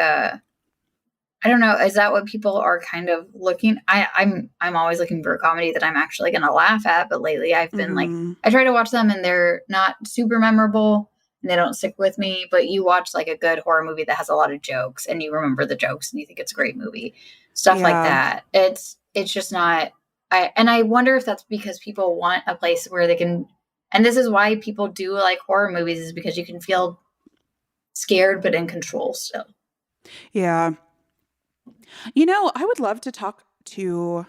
I don't know. Is that what people are kind of looking? I'm always looking for a comedy that I'm actually going to laugh at. But lately, I've been like, I try to watch them, and they're not super memorable, and they don't stick with me. But you watch like a good horror movie that has a lot of jokes, and you remember the jokes, and you think it's a great movie. Stuff like that. It's just not. I wonder if that's because people want a place where they can. And this is why people do like horror movies, is because you can feel scared but in control still. Yeah. You know, I would love to talk to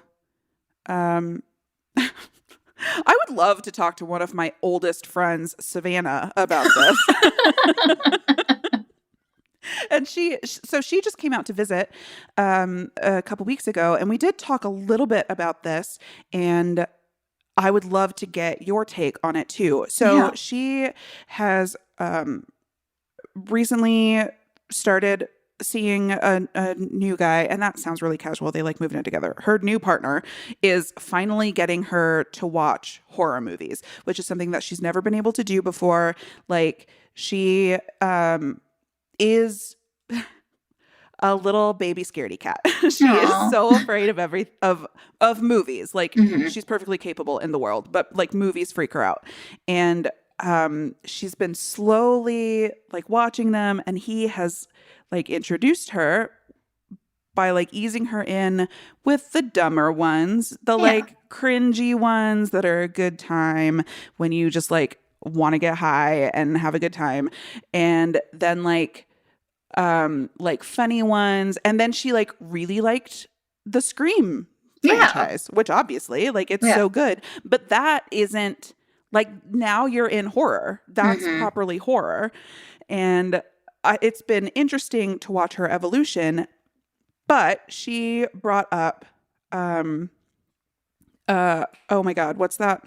I would love to talk to one of my oldest friends, Savannah, about this. And she just came out to visit a couple weeks ago, and we did talk a little bit about this, and I would love to get your take on it too. So she has recently started seeing a new guy, and that sounds really casual. They like moving in together. Her new partner is finally getting her to watch horror movies, which is something that she's never been able to do before. Like she is a little baby scaredy cat. She is so afraid of movies. Like she's perfectly capable in the world, but like movies freak her out. And she's been slowly like watching them, and he has like introduced her by like easing her in with the dumber ones, the like cringy ones that are a good time when you just like want to get high and have a good time. And then like like funny ones. And then she like really liked the Scream Yeah. franchise, which obviously like it's Yeah. so good. But that isn't like now you're in horror. That's Mhm. properly horror. And it's been interesting to watch her evolution. But she brought up, oh my God, what's that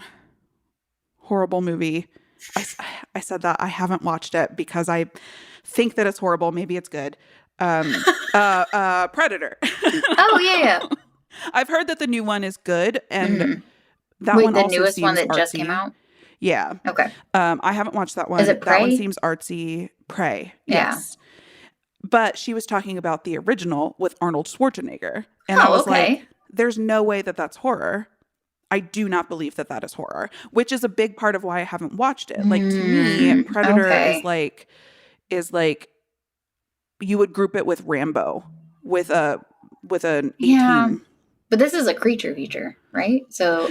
horrible movie? I said that I haven't watched it because I think that it's horrible. Maybe it's good. Predator. Oh, yeah. I've heard that the new one is good, and Mhm. that Wait, one the also newest one seems that just came artsy. out? Yeah. Okay. I haven't watched that one. Is it That one Prey? seems artsy. Prey. Yeah. Yes. But she was talking about the original with Arnold Schwarzenegger. And Oh, I was okay. like, there's no way that that's horror. I do not believe that that is horror, which is a big part of why I haven't watched it. Like to me, Predator Okay. is like you would group it with Rambo with an 18. Yeah. But this is a creature feature, right? So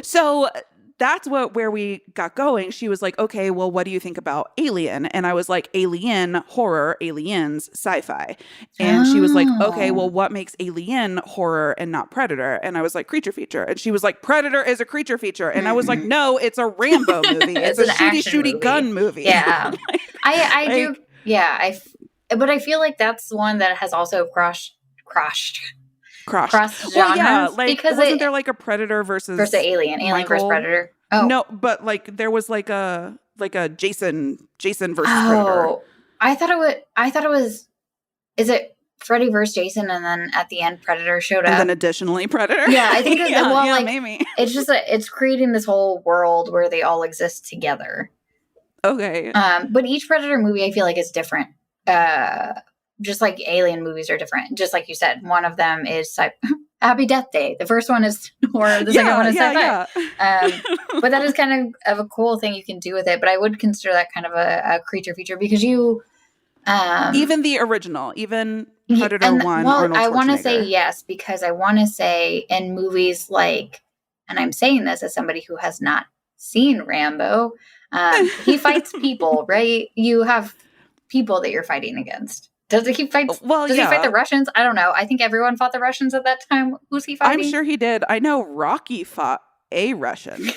that's where we got going. She was like, okay, well, what do you think about Alien? And I was like, Alien, horror, Aliens, sci-fi. And she was like, okay, well, Oh. what makes Alien horror and not Predator? And I was like, creature feature. And she was like, Predator is a creature feature. And I was like, Mhm. no, it's a Rambo movie. It's a an action shooty movie. gun movie. Yeah. I do. Like- Yeah. But I feel like that's one that has also crossed genres. Well, yeah, like because wasn't there like a Predator versus Alien versus Michael? Predator? Oh. No, but like there was like a Jason versus Predator. Oh, I thought it was. Is it Freddy versus Jason, and then at the end Predator showed up, and then additionally Predator? Yeah, I think that. Yeah, well, yeah, like maybe. it's just it's creating this whole world where they all exist together. Okay. But each Predator movie, I feel like, is different. Just like Alien movies are different. Just like you said, one of them is Happy Death Day. The first one is horror. The second one is sci-fi. Yeah. But that is kind of a cool thing you can do with it. But I would consider that kind of a creature feature because you... even the original, even Predator 1, well, Arnold Schwarzenegger. I want to say yes, because I want to say in movies like, and I'm saying this as somebody who has not seen Rambo, he fights people, right? You have people that you're fighting against. Does he fight? Well, does he fight the Russians? I don't know. I think everyone fought the Russians at that time. Who's he fighting? I'm sure he did. I know Rocky fought a Russian.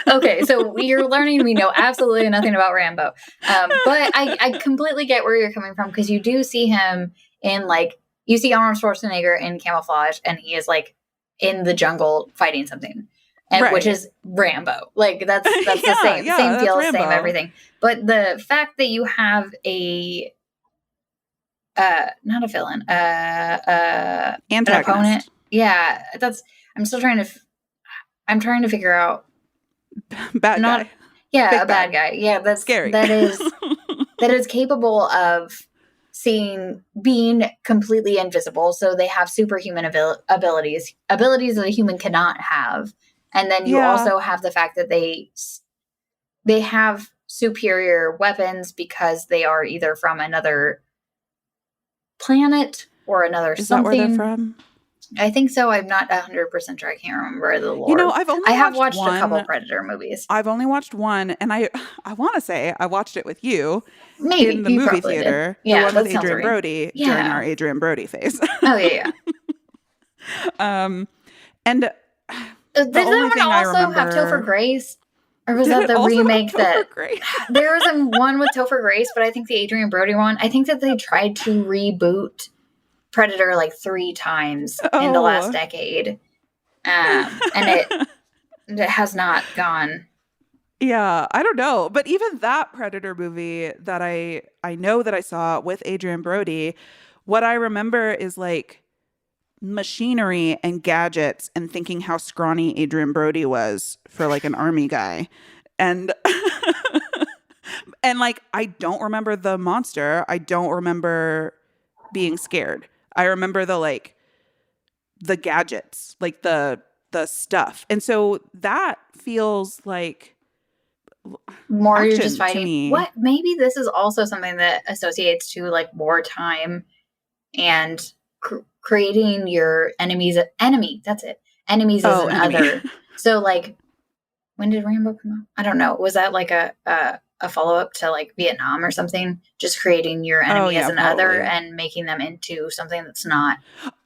Okay, so you're learning we know absolutely nothing about Rambo. But I completely get where you're coming from, because you do see him in, like, you see Arnold Schwarzenegger in camouflage, and he is like in the jungle fighting something, and Right. which is Rambo. Like that's Yeah, the same yeah, feel, that's same Rambo. everything. But the fact that you have a not a villain, an Antagonist. opponent, yeah, that's I'm still trying to. I'm trying to figure out. Bad guy. Yeah, Big a bad guy. Yeah, that's Scary. That is capable of being completely invisible. So they have superhuman abilities that a human cannot have. And then you also have the fact that they have superior weapons because they are either from another planet or another Is something. that where they're from? I think so. I'm not 100% sure. I can't remember the lore. You know, I have watched one. a couple Predator movies. I've only watched one, and I want to say I watched it with you Maybe in the you movie probably theater. Did. Yeah, the one that with sounds Adrian right. Brody Yeah. during our Adrian Brody phase. Oh yeah. And Did that only one thing I also have remember- Topher Grace? Or was Did that it the also have remake Topher that Grace? there was one with Topher Grace, but I think the Adrian Brody one, I think that they tried to reboot Predator like 3 times in the last decade. And it has not gone. Yeah, I don't know. But even that Predator movie that I know that I saw with Adrian Brody, what I remember is like machinery and gadgets and thinking how scrawny Adrian Brody was for like an army guy. And and like I don't remember the monster. I don't remember being scared. I remember the gadgets, like the stuff. And so that feels like more you're action just to fighting. me. What? Maybe this is also something that associates to like wartime and creating your enemy. That's it. Enemies as an enemy. other. So like, when did Rambo come out? I don't know. Was that like a a follow-up to like Vietnam or something, just creating your enemy as an other and making them into something that's not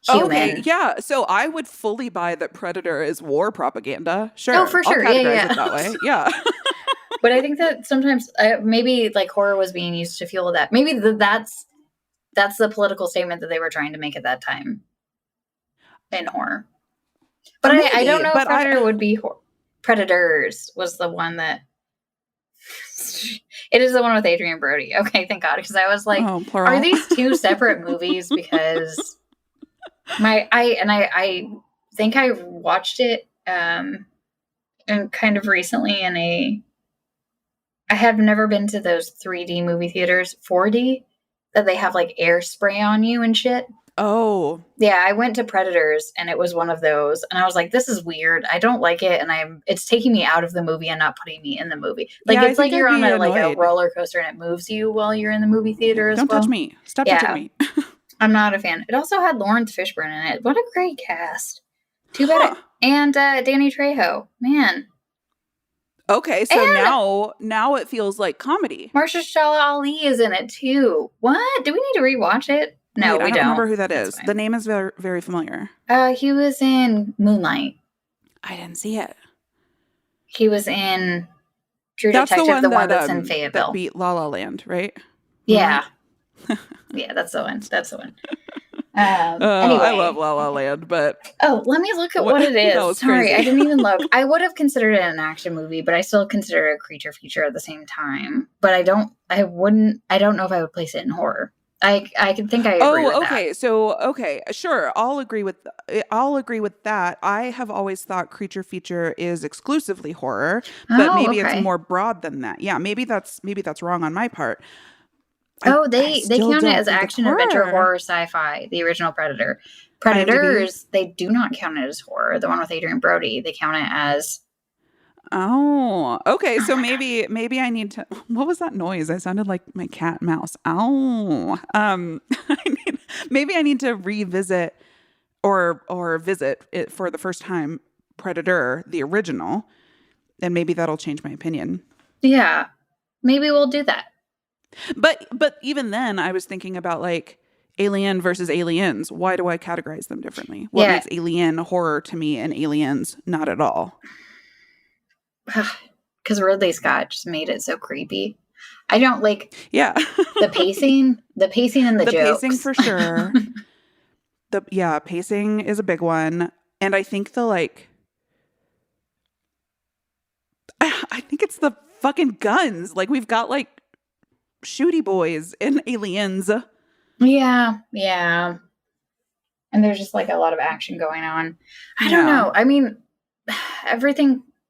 human. Okay, yeah. So I would fully buy that Predator is war propaganda. Sure. Oh, for sure. I'll categorize it that way. Yeah. But I think that sometimes maybe like horror was being used to fuel that. Maybe that's the political statement that they were trying to make at that time in horror. But maybe, I don't know if Predator would be Predators was the one that it is the one with Adrian Brody. Okay, thank God, because I was like, are these two separate movies? Because I think I watched it and kind of recently I have never been to those 3D movie theaters, 4D, that they have like air spray on you and shit. Oh. Yeah, I went to Predators and it was one of those. And I was like, this is weird. I don't like it. And it's taking me out of the movie and not putting me in the movie. Like, yeah, it's like you're on a roller coaster and it moves you while you're in the movie theater as well. Don't touch me. Stop touching me. I'm not a fan. It also had Lawrence Fishburne in it. What a great cast. Too bad. And Danny Trejo. Man. Okay, so now it feels like comedy. Mahershala Ali is in it too. What? Do we need to rewatch it? No, we don't. I don't remember who that is. The name is very, very familiar. He was in Moonlight. I didn't see it. He was in True Detective, the one that's in Fayetteville. That beat La La Land, right? Yeah. Yeah, that's the one. That's the one. Anyway. I love La La Land, but... Oh, let me look at what it is. Sorry, crazy. I didn't even look. I would have considered it an action movie, but I still consider it a creature feature at the same time. But I don't know if I would place it in horror. I can think I agree with that. Okay. So, okay, sure. I'll agree with that. I have always thought creature feature is exclusively horror, but maybe it's more broad than that. Yeah, maybe that's wrong on my part. They count it as action, adventure, horror, sci-fi, the original Predator. Predators, they do not count it as horror. The one with Adrian Brody, they count it as... Oh, okay. So maybe I need to... What was that noise? I sounded like my cat mouse. Oh, maybe I need to revisit or visit it for the first time, Predator, the original, and maybe that'll change my opinion. Yeah, maybe we'll do that. But even then, I was thinking about like Alien versus Aliens. Why do I categorize them differently? What makes Alien horror to me and Aliens not at all? Because Ridley Scott just made it so creepy. I don't like the pacing and the jokes. Pacing for sure. Pacing is a big one. And I think I think it's the fucking guns. Like we've got like shooty boys in Aliens. Yeah. And there's just like a lot of action going on. I don't know. I mean,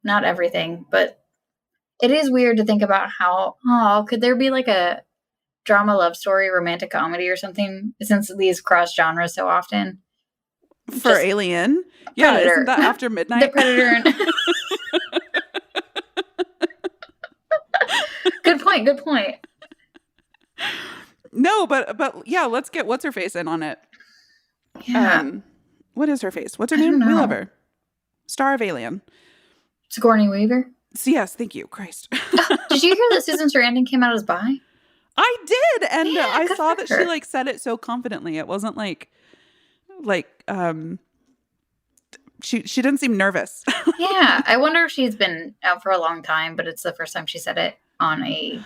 not everything, but it is weird to think about how, could there be like a drama, love story, romantic comedy or something, since these cross genres so often? For just Alien? Yeah, Predator. Isn't that After Midnight? The Predator. Good point. No, but yeah, let's get what's her face in on it. Yeah. What is her face? What's her name? We love her. Star of Alien. Sigourney Weaver. Yes, thank you, Christ. Did you hear that Susan Sarandon came out as bi? I did, and I saw that she like said it so confidently. It wasn't like she didn't seem nervous. Yeah, I wonder if she's been out for a long time, but it's the first time she said it on a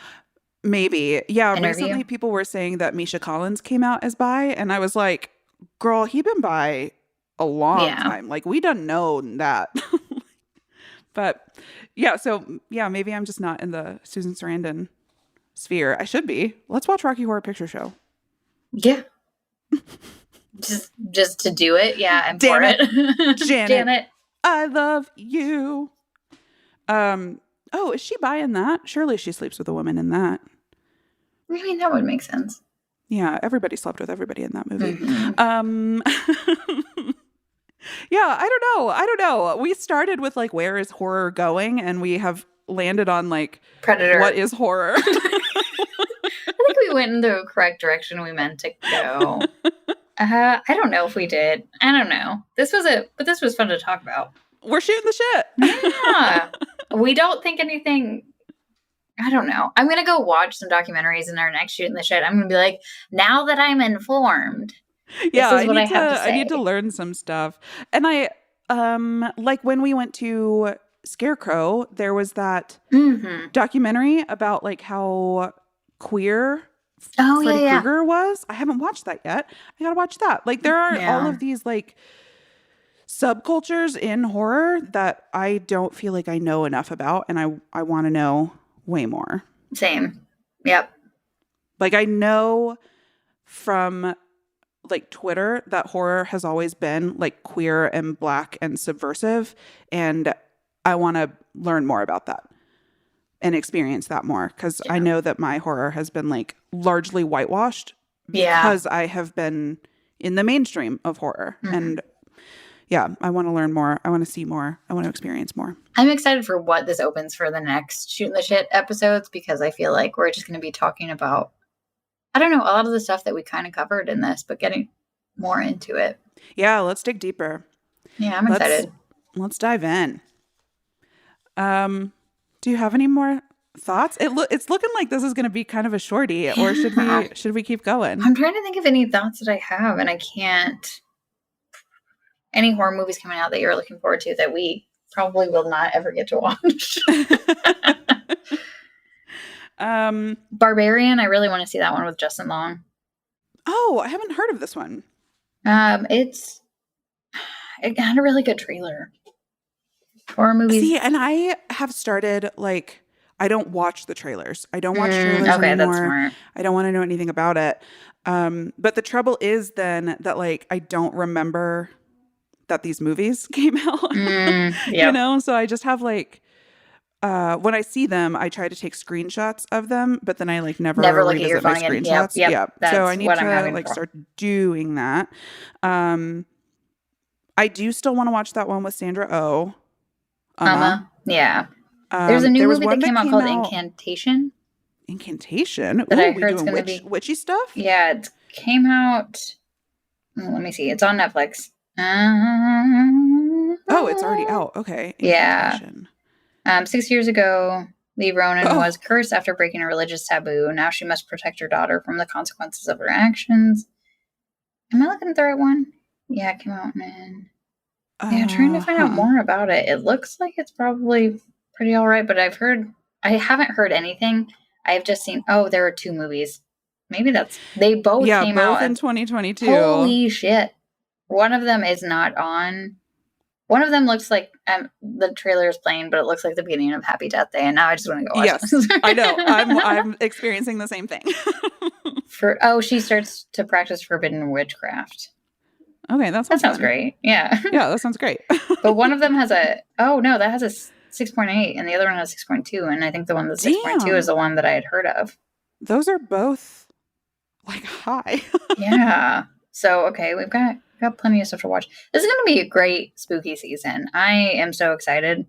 maybe. Yeah, interview. Recently people were saying that Misha Collins came out as bi, and I was like, girl, he been bi a long time. Like we didn't know that. But yeah, so yeah, maybe I'm just not in the Susan Sarandon sphere. I should be. Let's watch Rocky Horror Picture Show. Yeah. just to do it. Yeah, I'm for it. Janet, I love you. Oh, is she bi in that? Surely she sleeps with a woman in that. I mean, that would make sense. Yeah, everybody slept with everybody in that movie. Mm-hmm. Yeah, I don't know. We started with like, where is horror going? And we have landed on like Predator. What is horror? I think we went in the correct direction we meant to go. I don't know if we did. I don't know. This was fun to talk about. We're shooting the shit. Yeah. We don't think anything I don't know. I'm going to go watch some documentaries in our next Shootin' the Shit. I'm going to be like, now that I'm informed, Yeah, this is what I have to say. I need to learn some stuff. And I like when we went to Scarecrow, there was that documentary about like how queer Freddy Krueger was. I haven't watched that yet. I gotta watch that. Like there are all of these like subcultures in horror that I don't feel like I know enough about, and I want to know way more. Same. Yep. Like I know from like Twitter that horror has always been like queer and black and subversive, and I want to learn more about that and experience that more, because I know that my horror has been like largely whitewashed because I have been in the mainstream of horror. And I want to learn more. I want to see more. I want to experience more. I'm excited for what this opens for the next Shootin' the Shit episodes, because I feel like we're just going to be talking about, I don't know, a lot of the stuff that we kind of covered in this, but getting more into it. Yeah, let's dig deeper. Yeah, I'm excited. Let's dive in. Do you have any more thoughts? It's looking like this is going to be kind of a shorty, or should we keep going? I'm trying to think of any thoughts that I have, and I can't. Any horror movies coming out that you're looking forward to that we probably will not ever get to watch? Barbarian. I really want to see that one with Justin Long. Oh, I haven't heard of this one. It had a really good trailer. Horror movies. See, and I have started like, I don't watch the trailers. I don't watch trailers anymore. That's smart. I don't want to know anything about it. But the trouble is then that like I don't remember that these movies came out. You know, so I just have like when I see them, I try to take screenshots of them, but then I like never look at your phone my screenshots. Yep. So I need to like start doing that. I do still want to watch that one with Sandra Oh. Yeah. There's a new movie that came out called Incantation. Incantation? That I heard it's going to be witchy stuff? Yeah, it came out. Let me see. It's on Netflix. Oh, it's already out. Okay. Yeah. 6 years ago, Lee Ronan was cursed after breaking a religious taboo. Now she must protect her daughter from the consequences of her actions. Am I looking at the right one? Yeah, it came out in... Yeah, trying to find out more about it. It looks like it's probably pretty all right, but I haven't heard anything. I've just seen, there are two movies. Maybe they both came out in 2022. Holy shit. One of them is not on. One of them looks like the trailer is playing, but it looks like the beginning of Happy Death Day, and now I just want to go watch this. I know. I'm experiencing the same thing. She starts to practice forbidden witchcraft. Okay, that sounds great. Yeah. Yeah, that sounds great. But one of them has that has a 6.8, and the other one has 6.2, and I think the one that's 6.2 is the one that I had heard of. Those are both like high. Yeah. So, okay, we've got plenty of stuff to watch. This is going to be a great spooky season. I am so excited.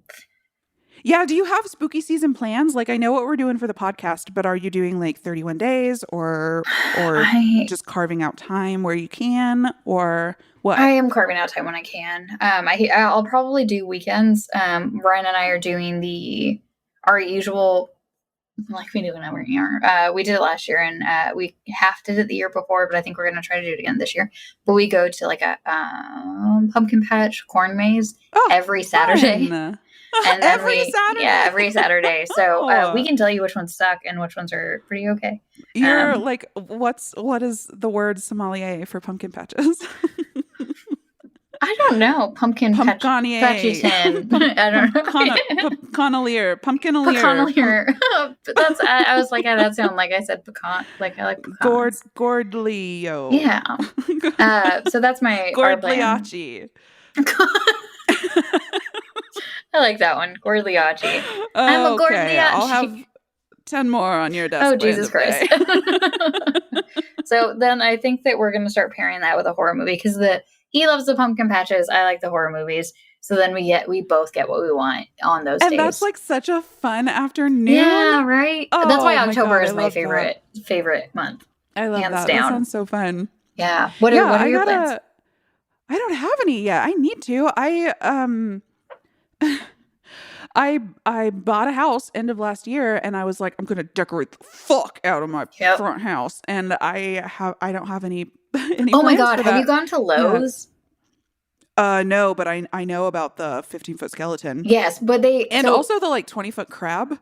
Yeah. Do you have spooky season plans? Like, I know what we're doing for the podcast, but are you doing like 31 days or just carving out time where you can, or what? I am carving out time when I can. I'll probably do weekends. Ryan and I are doing our usual, like we do whenever we are. We did it last year, and we half did it the year before, but I think we're going to try to do it again this year. But we go to like a pumpkin patch corn maze every Saturday. Fun. And every Saturday? Yeah, every Saturday. So we can tell you which ones suck and which ones are pretty okay. You're like, what is the word sommelier for pumpkin patches? I don't know. Pumpkin patches. I don't know. Pecanolier. Pumpkinolier. Pecanolier. I was like, that sounds like I said pecan. Like I like pecans. Gordlio. Yeah. So that's my Gordliachi. I like that one. Gordliachi. I'm a Gordliachi. I'll have 10 more on your desk. Oh, Jesus Christ. So then I think that we're going to start pairing that with a horror movie, because he loves the pumpkin patches. I like the horror movies. So then we both get what we want on those days. And that's like such a fun afternoon. Yeah, right? Oh, that's why October is my favorite month. I love that. Down. That sounds so fun. Yeah. What are your plans? I don't have any yet. I need to. I bought a house end of last year, and I was like, I'm gonna decorate the fuck out of my Yep. front house, and I don't have any any Oh my plans God. for Have you that. gone to Yeah. Lowe's? No, but I know about the 15-foot skeleton, Yes, but and also the like 20-foot crab,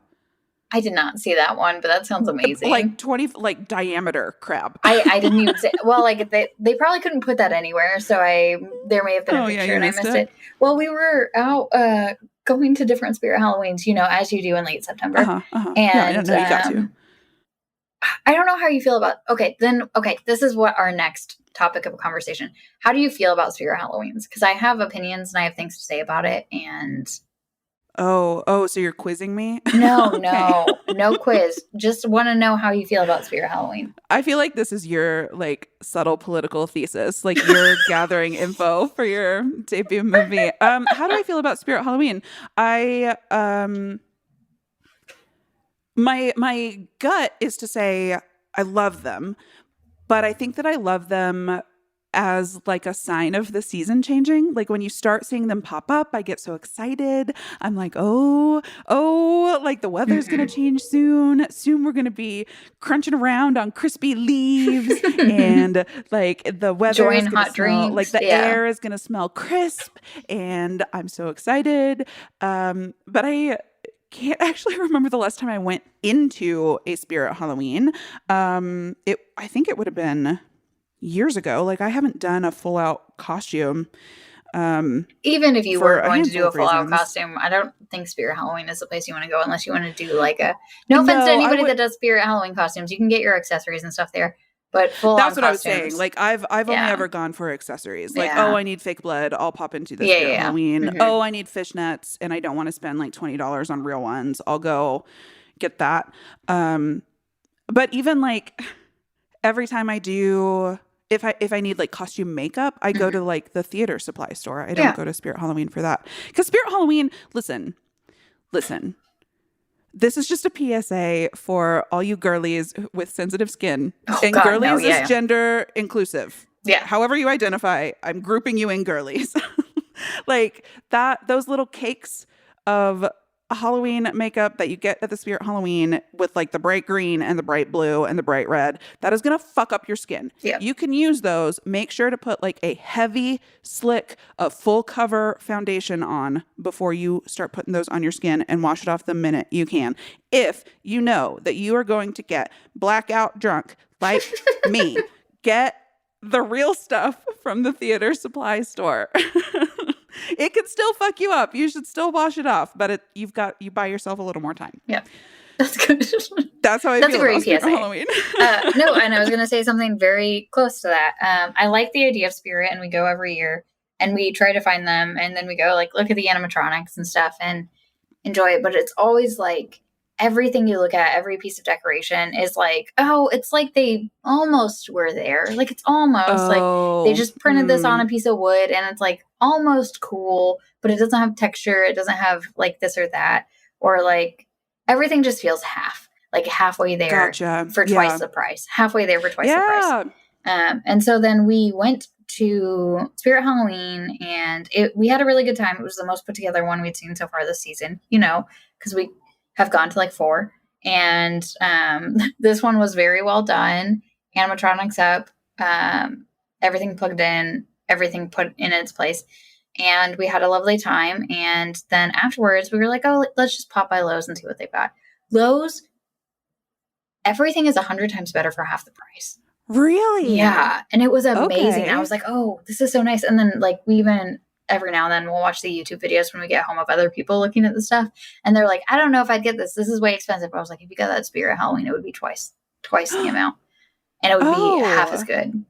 I did not see that one, but that sounds like amazing. 20 like diameter crab. I didn't even say, well, like they probably couldn't put that anywhere. So there may have been a Oh yeah, picture you and I missed missed it. it. Well, we were out, going to different Spirit Halloweens, as you do in late September. Yeah, And, no, you got to. I don't know how you feel about, okay, this is what our next topic of conversation. How do you feel about Spirit Halloweens? Because I have opinions and I have things to say about it. And Oh, so you're quizzing me? no, Okay. no quiz. Just want to know how you feel about Spirit Halloween. I feel like this is your like subtle political thesis. Like you're gathering info for your debut movie. How do I feel about Spirit Halloween? I my gut is to say I love them, but I think that I love them as like a sign of the season changing. Like when you start seeing them pop up, I get so excited. I'm like, oh, like the weather's gonna change soon. Soon we're gonna be crunching around on crispy leaves, and like the weather is Enjoying gonna hot smell like drinks. the Yeah. air is gonna smell crisp, and I'm so excited. But I can't actually remember the last time I went into a Spirit Halloween. I think it would have been years ago. Like I haven't done a full out costume Even if you for were a going to handful do a of full out reasons. costume, I don't think Spirit Halloween is the place you want to go unless you want to do like a. No offense to No, I anybody would. that does Spirit Halloween costumes, you can get your accessories and stuff there, but full on That's what I was saying. costumes, Like I've only yeah, ever gone for accessories. Like, oh, yeah, I need fake blood. I'll pop into the yeah, Spirit yeah. Halloween. Mm-hmm. Oh, I need fishnets, and I don't want to spend like $20 on real ones. I'll go get that. But even like every time I do, if I need like costume makeup, I go Mm-hmm. to like the theater supply store. I don't Yeah. go to Spirit Halloween for that. Because Spirit Halloween, listen. This is just a PSA for all you girlies with sensitive skin. Oh And God, no, girlies is yeah, gender inclusive. yeah. However you identify, I'm grouping you in girlies. Like those little cakes of Halloween makeup that you get at the Spirit Halloween with like the bright green and the bright blue and the bright red, that is going to fuck up your skin. Yeah. You can use those. Make sure to put like a heavy, slick, a full cover foundation on before you start putting those on your skin, and wash it off the minute you can. If you know that you are going to get blackout drunk like me, get the real stuff from the theater supply store. It can still fuck you up. You should still wash it off, but you buy yourself a little more time. Yeah. That's good. That's how I That's a feel great about Spirit PSA. Halloween. No, and I was going to say something very close to that. I like the idea of Spirit, and we go every year and we try to find them, and then we go like look at the animatronics and stuff and enjoy it. But it's always like everything you look at, every piece of decoration is like, oh, it's like they almost were there. Like it's almost like they just printed this on a piece of wood, and it's like almost cool, but it doesn't have texture. It doesn't have like this or that, or like everything just feels like halfway there Gotcha. for twice the price, halfway there for twice the price. And so then we went to Spirit Halloween, and we had a really good time. It was the most put together one we'd seen so far this season, because we have gone to like 4. And this one was very well done. Animatronics up, everything plugged in, everything put in its place. And we had a lovely time. And then afterwards, we were like, oh, let's just pop by Lowe's and see what they've got. Lowe's, everything is 100 times better for half the price. Really? Yeah. And it was amazing. Okay. I was like, oh, this is so nice. And then like we even every now and then we'll watch the YouTube videos when we get home of other people looking at the stuff. And they're like, I don't know if I'd get this. This is way expensive. But I was like, if you got that Spirit Halloween, it would be twice the amount. And it would be half as good.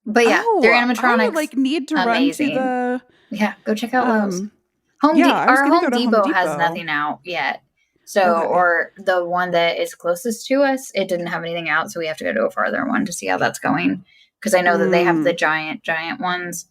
But yeah, their animatronics. I would like need to amazing. run to the. Yeah, go check out Lowe's. Our Home Depot has nothing out yet. So, or the one that is closest to us, it didn't have anything out. So we have to go to a farther one to see how that's going. Because I know that they have the giant ones.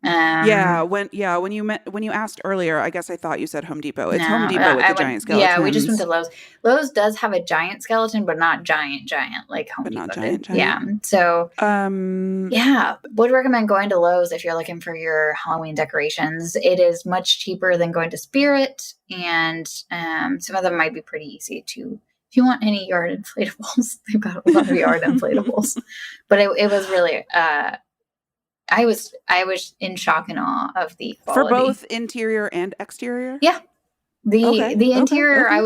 When you asked earlier, I guess I thought you said Home Depot. It's Home Depot with the giant skeletons. Yeah, we just went to Lowe's. Lowe's does have a giant skeleton, but not giant like Home Depot did. Yeah. So would recommend going to Lowe's if you're looking for your Halloween decorations. It is much cheaper than going to Spirit, and some of them might be pretty easy to. If you want any yard inflatables, they've got a lot of yard inflatables. But it was really I was in shock and awe of the quality. For both interior and exterior? Yeah. The interior, okay.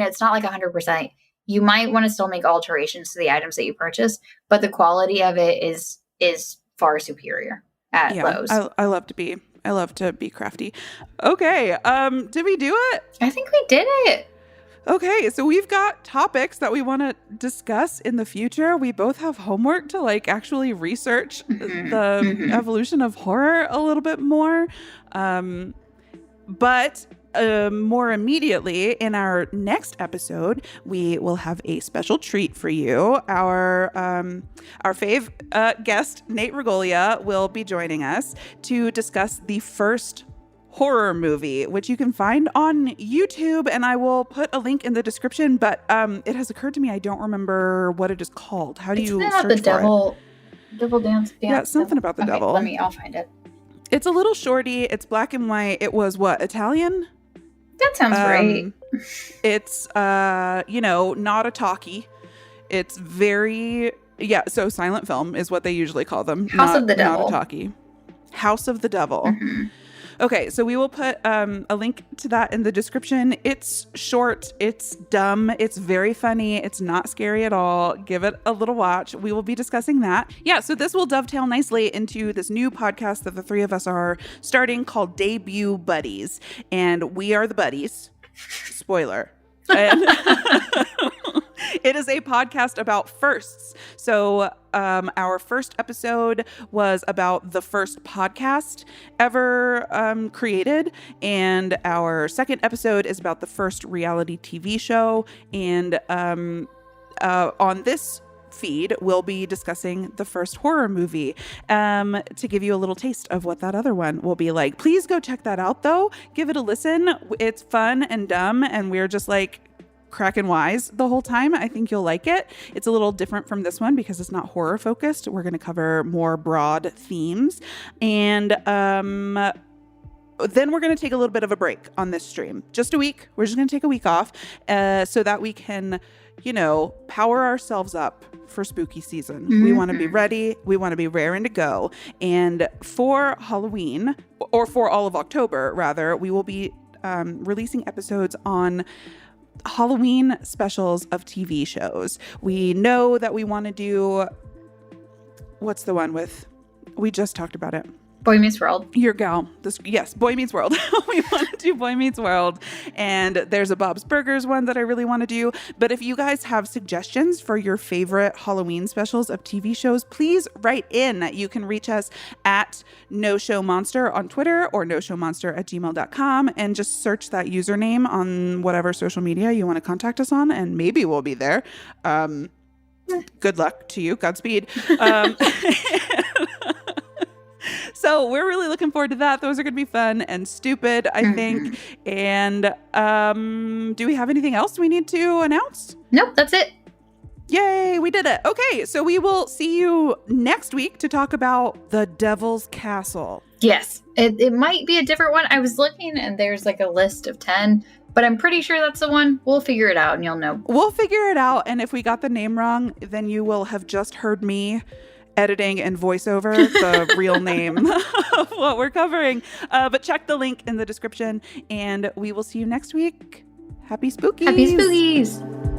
It's not like 100%. You might want to still make alterations to the items that you purchase, but the quality of it is far superior at Lowe's. I love to be crafty. Okay. Did we do it? I think we did it. Okay, so we've got topics that we want to discuss in the future. We both have homework to actually research the evolution of horror a little bit more. But more immediately in our next episode, we will have a special treat for you. Our fave guest, Nate Regolia, will be joining us to discuss the first horror movie, which you can find on YouTube, and I will put a link in the description, but it has occurred to me I don't remember what it is called. How do you search the devil dance? Yeah, something about the devil. I'll find it. It's a little shorty. It's black and white. It was Italian? That sounds right. It's not a talkie. It's very so silent film is what they usually call them. House of the Devil. Not a talkie. House of the Devil. Mm-hmm. Okay, so we will put a link to that in the description. It's short, it's dumb, it's very funny, it's not scary at all. Give it a little watch. We will be discussing that. Yeah, so this will dovetail nicely into this new podcast that the three of us are starting called Debut Buddies. And we are the buddies. Spoiler. And it is a podcast about firsts. So our first episode was about the first podcast ever created. And our second episode is about the first reality TV show. And on this feed, we'll be discussing the first horror movie to give you a little taste of what that other one will be like. Please go check that out, though. Give it a listen. It's fun and dumb, and we're just cracking wise the whole time. I think you'll like it. It's a little different from this one because it's not horror focused. We're going to cover more broad themes. And then we're going to take a little bit of a break on this stream. Just a week. We're just going to take a week off so that we can, power ourselves up for spooky season. Mm-hmm. We want to be ready. We want to be raring to go. And for Halloween, or for all of October, rather, we will be releasing episodes on Halloween specials of TV shows. We know that we want to do, what's the one with, we just talked about it. Boy Meets World. Your gal. Yes, Boy Meets World. We want to do Boy Meets World. And there's a Bob's Burgers one that I really want to do. But if you guys have suggestions for your favorite Halloween specials of TV shows, please write in. You can reach us at No Show Monster on Twitter or noshowmonster@gmail.com and just search that username on whatever social media you want to contact us on, and maybe we'll be there. Good luck to you. Godspeed. So we're really looking forward to that. Those are going to be fun and stupid, I think. And do we have anything else we need to announce? Nope, that's it. Yay, we did it. Okay, so we will see you next week to talk about The Devil's Castle. Yes, it might be a different one. I was looking and there's a list of 10, but I'm pretty sure that's the one. We'll figure it out and you'll know. We'll figure it out. And if we got the name wrong, then you will have just heard me editing and voiceover the real name of what we're covering. But check the link in the description and we will see you next week. Happy spookies. Happy spookies.